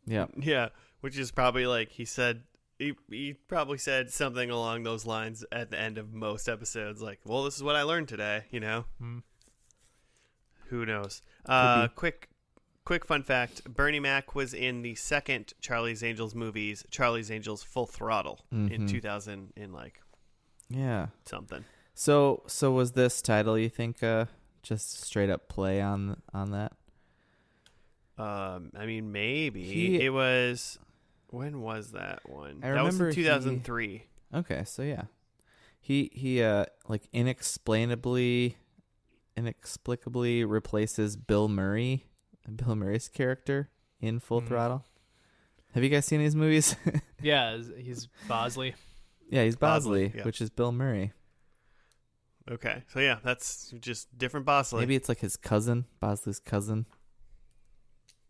Yeah. Yeah. Which is probably like he said he probably said something along those lines at the end of most episodes, like, "Well, this is what I learned today," you know. Who knows? Quick fun fact: Bernie Mac was in the second Charlie's Angels movies, Charlie's Angels Full Throttle, in 2000 in like something. So was this title, you think, just straight up play on that? I mean, maybe it was. When was that one? I that was remember in 2003. Okay, so yeah, he like inexplicably replaces Bill Murray's character in Full Throttle. Have you guys seen these movies? Yeah, he's Bosley. Yeah, he's Bosley, yeah. which is Bill Murray. Okay, so yeah, that's just different Bosley. Maybe it's like his cousin, Bosley's cousin.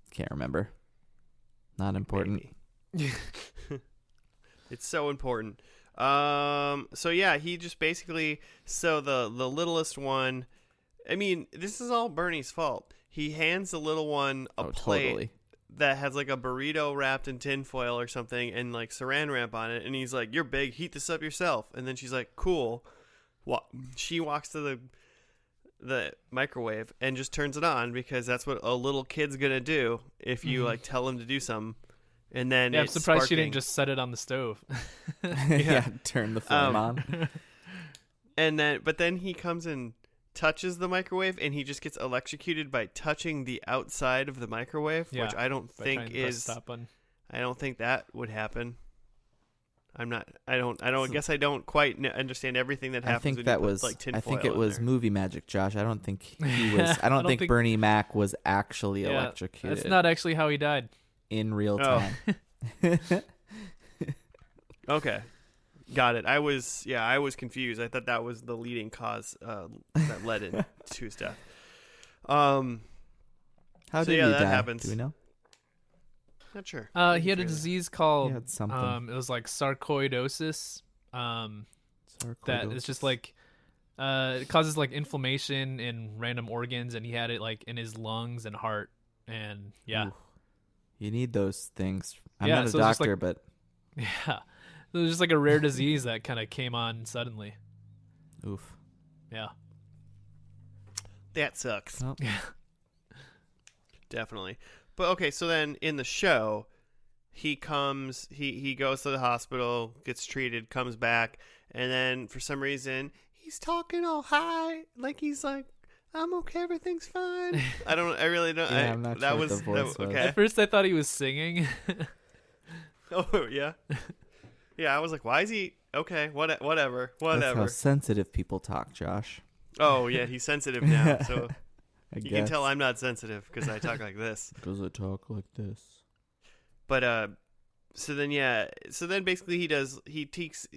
Can't remember. Not important. It's so important. So yeah, he just basically, so the littlest one, I mean, this is all Bernie's fault. He hands the little one a plate that has like a burrito wrapped in tinfoil or something and like saran wrap on it, and he's like, "You're big, heat this up yourself." And then she's like, "Cool." She walks to the microwave and just turns it on, because that's what a little kid's gonna do if you like tell him to do something. And then I'm surprised she didn't just set it on the stove. Turn the flame on. And then he comes and touches the microwave, and he just gets electrocuted by touching the outside of the microwave, which I don't think is. I don't think that would happen. I guess I don't quite understand everything that happens. I think when that you put, was. like, I think tinfoil it in was there. movie magic, Josh. I don't think he was. I don't think Bernie Mac was actually electrocuted. That's not actually how he died. In real time. Okay, got it. I was confused. I thought that was the leading cause that led into his death. How did he that die? happens. Do we know? Not sure. He had a disease called. He had something. It was like sarcoidosis. That it's just like it causes like inflammation in random organs, and he had it like in his lungs and heart, and Ooh. You need those things. I'm Yeah, not a so it's just doctor, like- but yeah, it was just like a rare disease that kind of came on suddenly. oof. Yeah. That sucks. Oh. Yeah. Definitely. But okay, so then in the show, he goes to the hospital, gets treated, comes back, and then for some reason he's talking all high, like he's like, "I'm okay, everything's fine." I really don't. Yeah, I'm not sure what the voice was. okay. At first, I thought he was singing. Oh yeah, yeah. I was like, "Why is he okay? Whatever." That's how sensitive people talk, Josh. Oh yeah, he's sensitive now, so I you guess. can tell I'm not sensitive because I talk like this. Because I talk like this. But so then basically he takes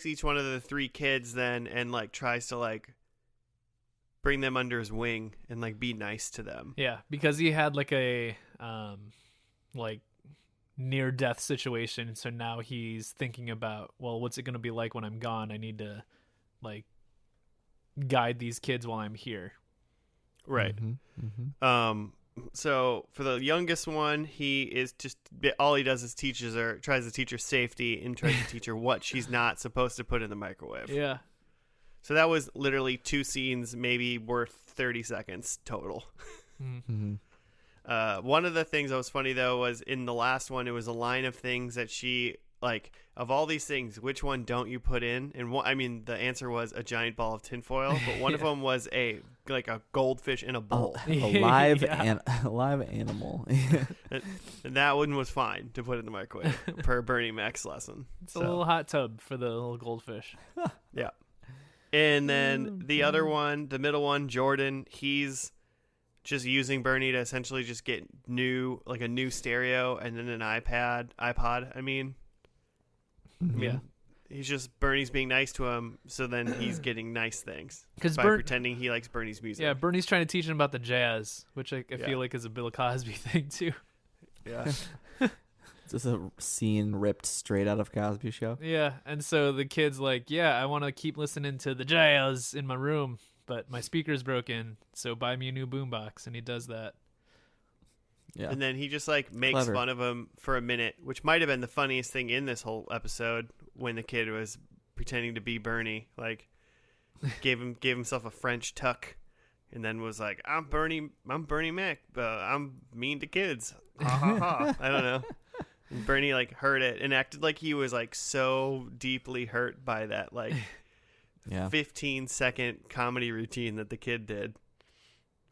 each one of the three kids then and like tries to like bring them under his wing and like be nice to them. Yeah, because he had like a like near death situation, so now he's thinking about, well, what's it going to be like when I'm gone? I need to like guide these kids while I'm here. Right. Mm-hmm, mm-hmm. So for the youngest one, he is just all he does is tries to teach her safety and tries to teach her what she's not supposed to put in the microwave. Yeah. So that was literally 2 scenes, maybe worth 30 seconds total. Mm-hmm. One of the things that was funny though was in the last one, it was a line of things that she like, of all these things, which one don't you put in? And the answer was a giant ball of tinfoil, but one of them was a goldfish in a bowl. A live animal. And that one was fine to put in the microwave per Bernie Mac's lesson. It's a little hot tub for the little goldfish. Yeah. And then the other one, the middle one, Jordan, he's just using Bernie to essentially just get a new stereo and then an iPod. Yeah. Bernie's being nice to him, so then he's getting nice things Because by pretending he likes Bernie's music. Yeah, Bernie's trying to teach him about the jazz, which I feel like is a Bill Cosby thing too. Yeah. Just a scene ripped straight out of Cosby Show. Yeah, and so the kid's like, yeah, I want to keep listening to the jazz in my room, but my speaker's broken, so buy me a new boombox, and he does that. Yeah. And then he just like makes Clever. fun of him for a minute, which might have been the funniest thing in this whole episode when the kid was pretending to be Bernie. Like gave himself a French tuck, and then was like, I'm Bernie Mac, but I'm mean to kids. Ha ha ha. I don't know. And Bernie like heard it and acted like he was like so deeply hurt by that like 15-second comedy routine that the kid did.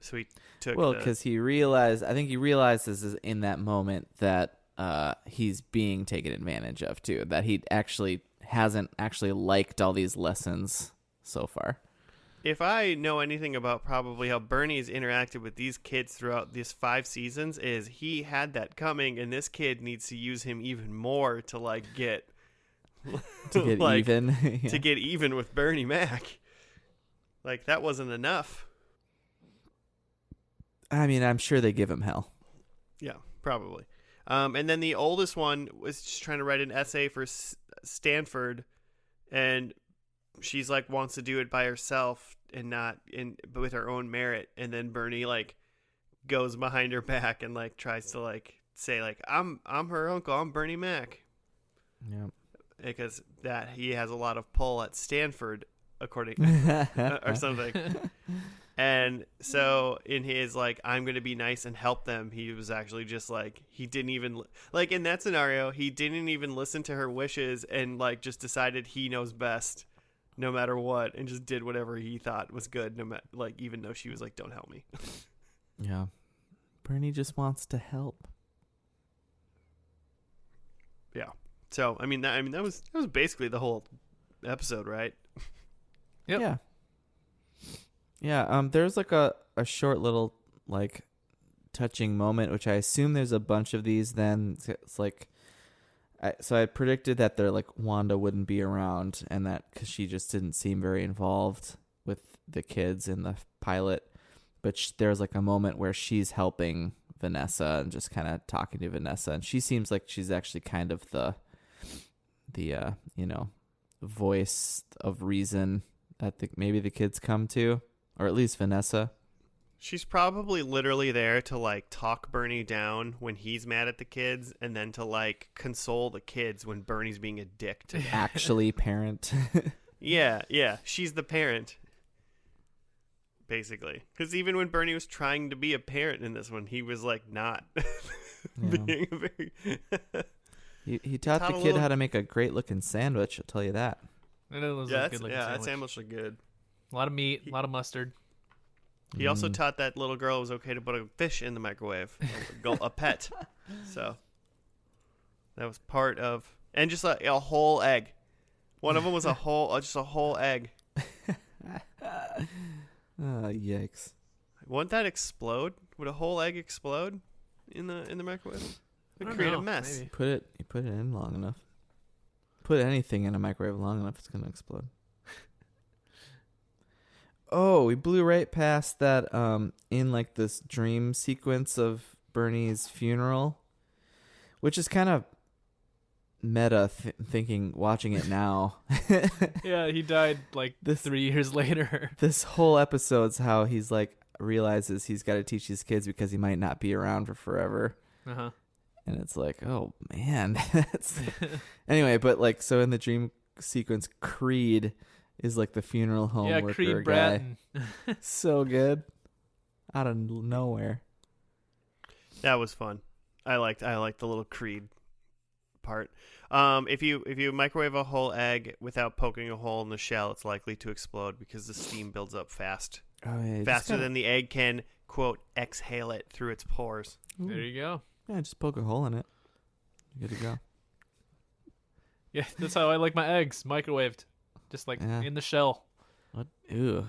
So he took because he realizes in that moment that he's being taken advantage of too, that he hasn't actually liked all these lessons so far. If I know anything about probably how Bernie's interacted with these kids throughout these 5 seasons, is he had that coming, and this kid needs to use him even more to like get even to get even with Bernie Mac. Like that wasn't enough. I mean, I'm sure they give him hell. Yeah, probably. And then the oldest one was just trying to write an essay for Stanford, and she's like wants to do it by herself and not but with her own merit. And then Bernie like goes behind her back and like tries to like say like I'm her uncle, I'm Bernie Mac. Yeah, because that he has a lot of pull at Stanford, according or something. And so in his like I'm gonna be nice and help them, he was actually just like he didn't even like in that scenario he didn't even listen to her wishes and like just decided he knows best no matter what, and just did whatever he thought was good, no matter like even though she was like don't help me. Yeah, Bernie just wants to help. Yeah. So I mean that was basically the whole episode, right? Yep. Yeah. Yeah, there's like a short little like touching moment, which I assume there's a bunch of these then. It's like so I predicted that they're like Wanda wouldn't be around, and that because she just didn't seem very involved with the kids in the pilot. But there's like a moment where she's helping Vanessa and just kind of talking to Vanessa, and she seems like she's actually kind of the voice of reason that maybe the kids come to. Or at least Vanessa. She's probably literally there to like talk Bernie down when he's mad at the kids, and then to like console the kids when Bernie's being a dick to them. Actually parent. Yeah. She's the parent. Basically. Because even when Bernie was trying to be a parent in this one, he was like not being a very... he taught the kid how to make a great looking sandwich, I'll tell you that. That sandwich looked good. A lot of meat, a lot of mustard. He also taught that little girl it was okay to put a fish in the microwave, a pet. So that was part of, and just a whole egg. One of them was just a whole egg. Yikes! Wouldn't that explode? Would a whole egg explode in the microwave? It would create a mess. Maybe. You put it in long enough. Put anything in a microwave long enough, it's gonna explode. Oh, we blew right past that in like this dream sequence of Bernie's funeral, which is kind of meta thinking watching it now. Yeah, he died like 3 years later. This whole episode's how he's like realizes he's got to teach these kids because he might not be around for forever. Uh-huh. And it's like, oh man. Anyway, but like so in the dream sequence, Creed is like the funeral home worker Creed guy. Bratton. So good. Out of nowhere. That was fun. I liked the little Creed part. If you microwave a whole egg without poking a hole in the shell, it's likely to explode because the steam builds up fast. Oh yeah. Faster than the egg can, quote, exhale it through its pores. Ooh. There you go. Yeah, just poke a hole in it. You're good to go. Yeah, that's how I like my eggs, microwaved. Just like in the shell. What? Ew.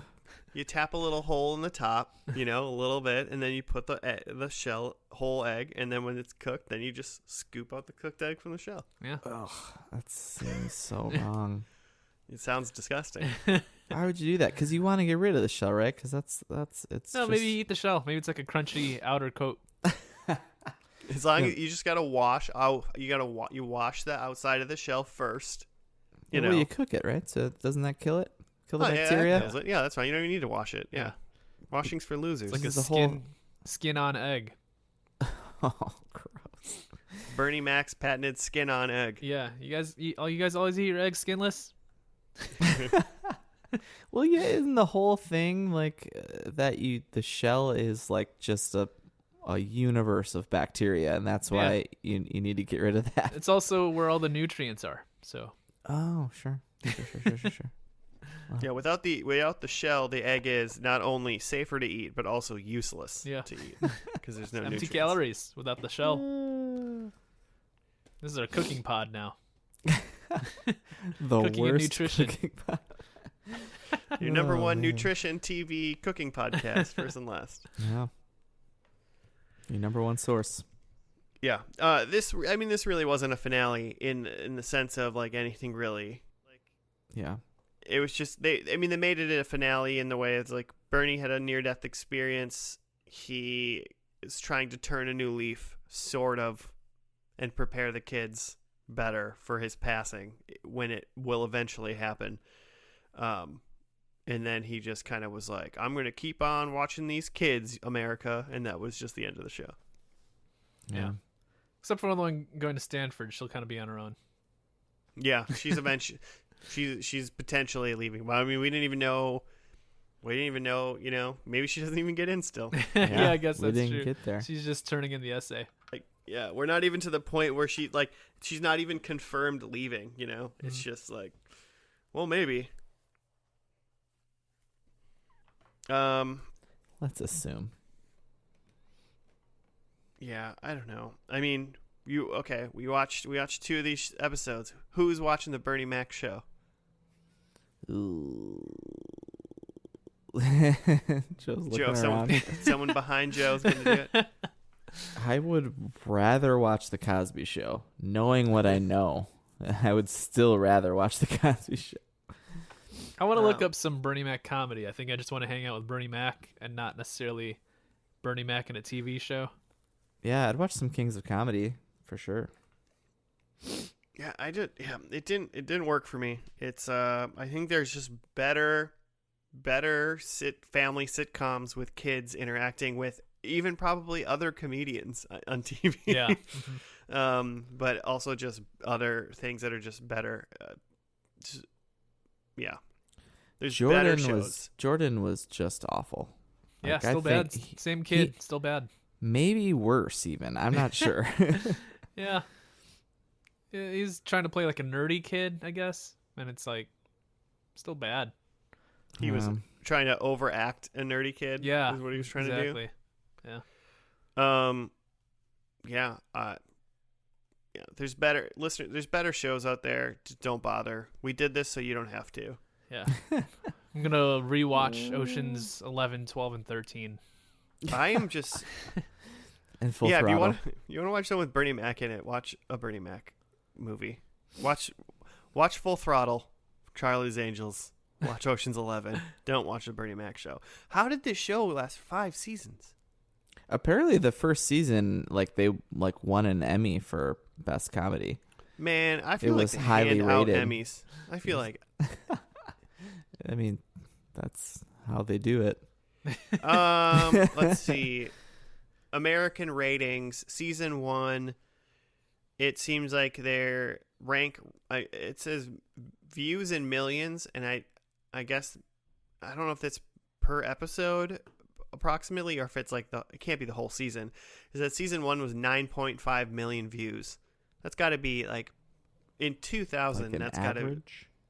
You tap a little hole in the top, a little bit, and then you put the shell whole egg, and then when it's cooked, then you just scoop out the cooked egg from the shell. Yeah. Ugh, that seems so wrong. It sounds disgusting. Why would you do that? Because you want to get rid of the shell, right? Because it's. No, maybe you eat the shell. Maybe it's like a crunchy outer coat. As long as you just gotta wash out, you wash the outside of the shell first. Well, you cook it, right? So doesn't that kill it? Kill the bacteria? Yeah, that's fine. You don't even need to wash it. Yeah. Washing's for losers. It's like a skin on egg. Oh, gross. Bernie Mac's patented skin-on egg. Yeah, you guys always eat your eggs skinless? Well, yeah, isn't the whole thing like the shell is like just a universe of bacteria, and that's why you need to get rid of that. It's also where all the nutrients are. So. Oh, sure. Yeah, without the shell, the egg is not only safer to eat but also useless to eat because there's no empty nutrients. calories without the shell. This is our cooking pod now. The Cooking and worst nutrition. cooking pod. Your number one man. nutrition TV cooking podcast, first and last. Yeah. Your number one source. Yeah. This really wasn't a finale in the sense of like anything really. Yeah. It was just they made it a finale in the way it's like Bernie had a near-death experience. He is trying to turn a new leaf, sort of, and prepare the kids better for his passing when it will eventually happen. And then he just kind of was like, I'm going to keep on watching these kids, America. And that was just the end of the show. Yeah. Except for the one going to Stanford. She'll kind of be on her own. Yeah. She's eventually, she's potentially leaving. But I mean, we didn't even know, maybe she doesn't even get in still. Yeah, I guess that's we didn't true. get there. She's just turning in the essay. Like, yeah, we're not even to the point where she's not even confirmed leaving, It's just like, well, maybe. Let's assume. Yeah, I don't know. I mean, we watched 2 of these episodes. Who's watching the Bernie Mac show? Ooh. Joe's looking Joe, around. someone behind Joe's going to do it. I would rather watch the Cosby Show. Knowing what I know, I would still rather watch the Cosby Show. I want to look up some Bernie Mac comedy. I think I just want to hang out with Bernie Mac and not necessarily Bernie Mac in a TV show. Yeah, I'd watch some Kings of Comedy for sure. Yeah, I did. Yeah, it didn't work for me. It's I think there's just better family sitcoms with kids interacting with even probably other comedians on TV. Yeah. But also just other things that are just better. Yeah. There's better shows. Jordan was just awful. Yeah, Like, still bad. Same kid, still bad. Maybe worse even. I'm not sure. Yeah. He's trying to play like a nerdy kid, I guess. And it's like, still bad. He was trying to overact a nerdy kid. Yeah. Is what he was trying to do. Yeah. Yeah. Yeah. There's better shows out there. Just don't bother. We did this so you don't have to. Yeah. I'm going to rewatch Oceans 11, 12, and 13. I am just... And Full If Throttle. you want to watch something with Bernie Mac in it, watch a Bernie Mac movie. Watch Full Throttle, Charlie's Angels. Watch Ocean's 11. Don't watch the Bernie Mac show. How did this show last 5 seasons? Apparently the first season, they won an Emmy for Best Comedy. Man, I feel like was they highly hand out rated. Emmys. I feel like... I mean, that's how they do it. Let's see. American ratings, season 1. It seems like their rank. It says views in millions, and I guess I don't know if that's per episode approximately, or if it's it can't be the whole season. Is that season 1 was 9.5 million views? That's got to be in 2000. That's got to.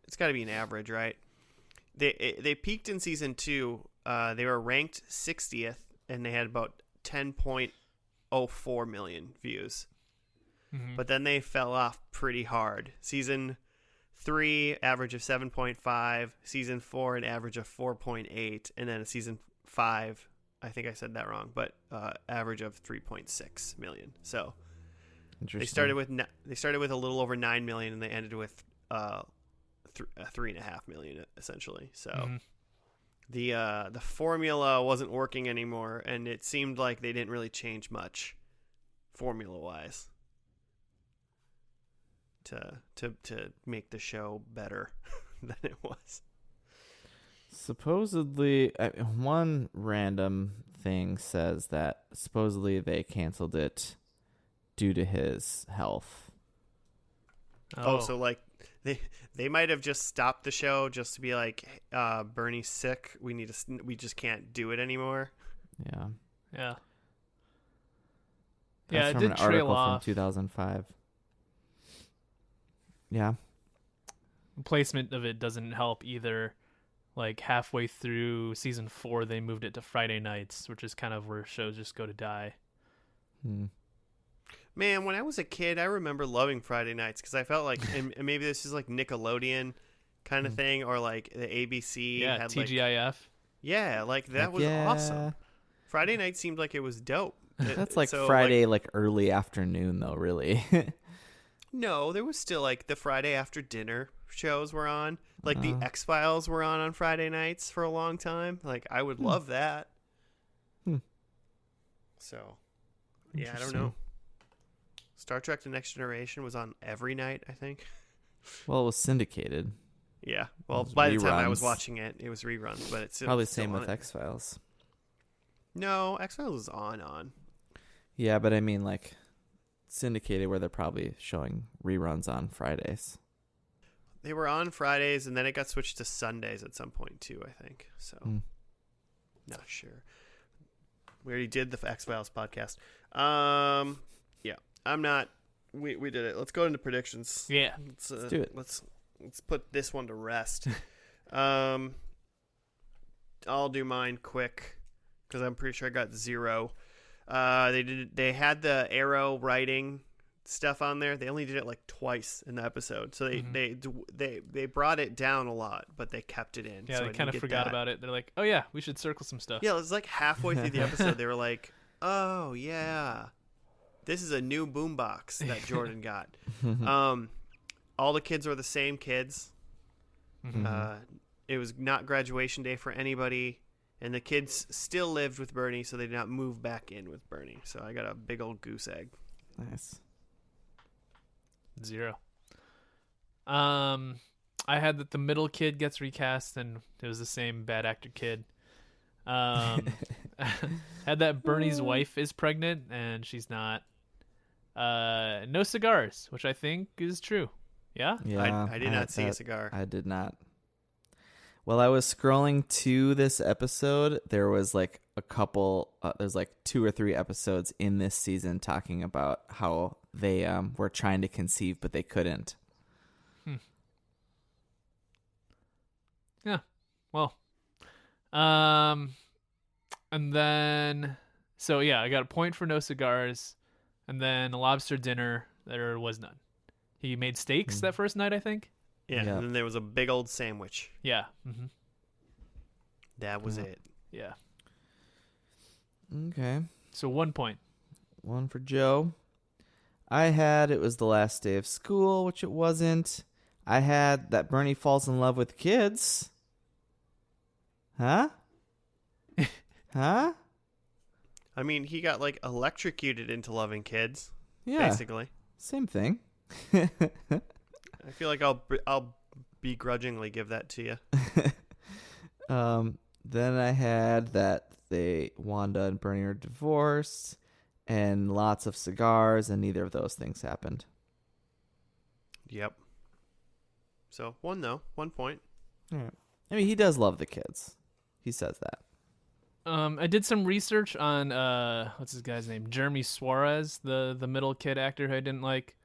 It's got to be an average, right? They peaked in season 2. They were ranked 60th, and they had about 10.04 million views. Mm-hmm. But then they fell off pretty hard. Season 3, average of 7.5. Season 4, an average of 4.8. And then season 5, I think I said that wrong, but average of 3.6 million. So they started with a little over 9 million, and they ended with 3.5 million essentially. So the formula wasn't working anymore, and it seemed like they didn't really change much formula wise to make the show better than it was. Supposedly, one random thing says that supposedly they canceled it due to his health. Oh, so like they might have just stopped the show just to be like, Bernie's sick. We just can't do it anymore. Yeah. Yeah. That's Yeah, it from did an trail article off. from 2005. Yeah. Placement of it doesn't help either. Like halfway through season 4, they moved it to Friday nights, which is kind of where shows just go to die. Man, when I was a kid, I remember loving Friday nights because I felt like, and maybe this is like Nickelodeon kind of thing, or like the ABC. Yeah, had TGIF. Like, yeah, like that was awesome. Friday night seemed like it was dope. That's like So, Friday, like early afternoon, though, really. No, there was still like the Friday after dinner shows were on. Like the X-Files were on Friday nights for a long time. Like I would love that. So, yeah, I don't know. Star Trek: The Next Generation was on every night, I think. Well, it was syndicated. Yeah. Well, It was by the time I was reruns. watching it, it was reruns, but it's Probably still same on with it. X-Files. No, X-Files was on. Yeah, but I mean, like, syndicated where they're probably showing reruns on Fridays. They were on Fridays, and then it got switched to Sundays at some point too, I think. So, not sure. We already did the X-Files podcast. Yeah, I'm not. We did it. Let's go into predictions. Yeah. Let's do it. Let's put this one to rest. I'll do mine quick because I'm pretty sure I got 0. They had the arrow writing stuff on there. They only did it like twice in the episode, so they brought it down a lot, but they kept it in. Yeah, so they kind of forgot about it. They're like, oh yeah, we should circle some stuff. Yeah, it was like halfway through the episode, they were like, oh yeah, this is a new boombox that Jordan got. All the kids were the same kids. It was not graduation day for anybody, and the kids still lived with Bernie, so they did not move back in with Bernie. So I got a big old goose egg. Nice. 0. I had that the middle kid gets recast, and it was the same bad actor kid. Had that Bernie's wife is pregnant, and she's not. No cigars, which I think is true. Yeah? Yeah, I did not see a cigar. I did not. While I was scrolling to this episode, there was like a couple, there's like 2 or 3 episodes in this season talking about how they were trying to conceive, but they couldn't. Yeah. Well. And then, so yeah, I got a point for no cigars, and then a lobster dinner. There was none. He made steaks that first night, I think. Yeah, Yeah. and then there was a big old sandwich. Yeah. That was it. Yeah. Okay. So 1 point. 1 for Joe. I had it was the last day of school, which it wasn't. I had that Bernie falls in love with kids. Huh? Huh? I mean, he got like electrocuted into loving kids. Yeah. Basically. Same thing. I feel like I'll begrudgingly give that to you. Then I had that Wanda and Bernie are divorced, and lots of cigars, and neither of those things happened. Yep. So 1 though, 1 point. All right. I mean, he does love the kids. He says that. I did some research on what's his guy's name? Jeremy Suarez, the middle kid actor who I didn't like.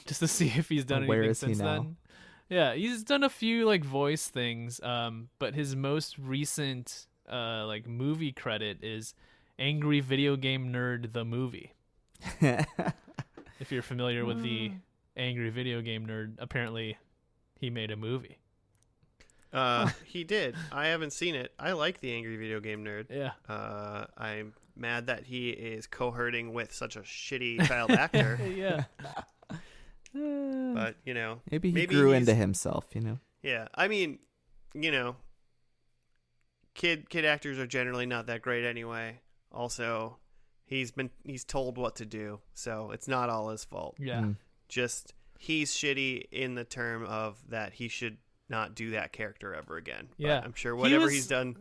Just to see if he's done Where anything is he since now? then. Yeah, he's done a few like voice things. But his most recent like movie credit is Angry Video Game Nerd the movie. If you're familiar with the Angry Video Game Nerd, apparently he made a movie. He did. I haven't seen it. I like the Angry Video Game Nerd. Yeah. I'm mad that he is cohorting with such a shitty child actor. Yeah. But, Maybe he grew he's- into himself, Yeah. I mean, kid actors are generally not that great anyway. Also, he's told what to do, so it's not all his fault. Yeah. Just he's shitty in the term of that he should not do that character ever again. But Yeah. I'm sure He whatever was- he's done.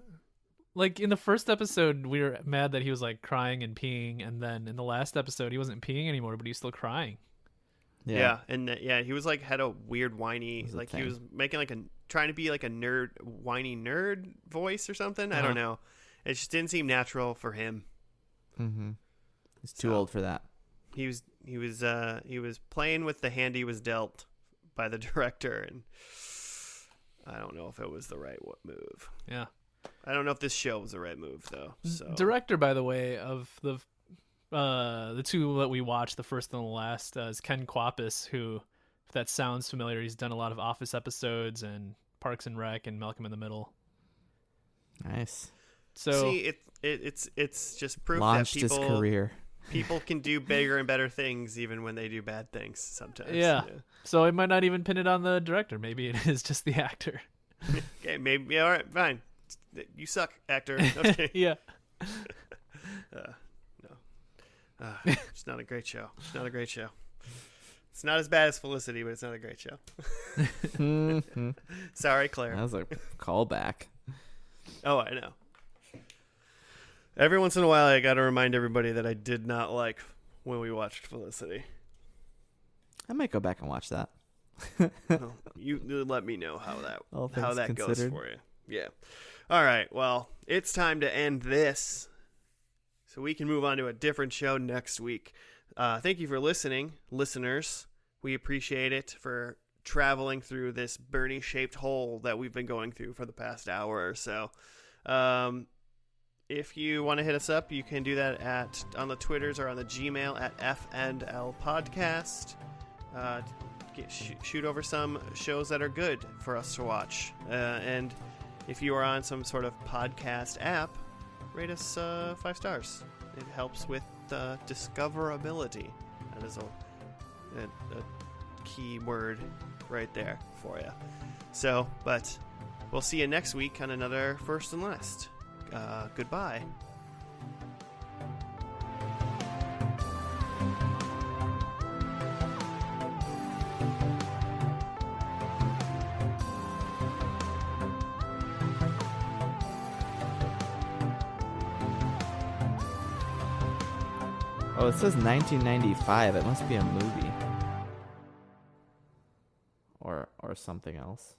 like in the first episode, we were mad that he was like crying and peeing, and then in the last episode, he wasn't peeing anymore, but he was still crying. Yeah, and he was like had a weird whiny, like he was making like trying to be like a whiny nerd voice or something. I don't know. It just didn't seem natural for him. Mm-hmm. He's too old for that. He was playing with the hand he was dealt by the director, and I don't know if it was the right move. Yeah. I don't know if this show was the right move though. So. Director, by the way, of the two that we watched, the first and the last, is Ken Kwapis, who, if that sounds familiar, he's done a lot of Office episodes and Parks and Rec and Malcolm in the Middle. Nice. So see, it's just proof launched that people his career. People can do bigger and better things even when they do bad things sometimes. Yeah. So I might not even pin it on the director. Maybe it is just the actor. Okay, maybe. Yeah, all right, fine. You suck, actor. Okay. Yeah. No. It's not a great show. It's not a great show. It's not as bad as Felicity, but it's not a great show. Sorry, Claire. That was a callback. Oh, I know. Every once in a while, I got to remind everybody that I did not like when we watched Felicity. I might go back and watch that. Well, you let me know how that goes considered. for you. Yeah. All right. Well, it's time to end this, so we can move on to a different show next week. Thank you for listening, listeners. We appreciate it for traveling through this Bernie-shaped hole that we've been going through for the past hour or so. If you want to hit us up, you can do that on the Twitters or on the Gmail at FNL Podcast. Shoot over some shows that are good for us to watch. And if you are on some sort of podcast app, rate us 5 stars. It helps with discoverability. That is a key word right there for you. So, but we'll see you next week on another First and Last. Goodbye. Oh, it says 1995. It must be a movie. Or something else.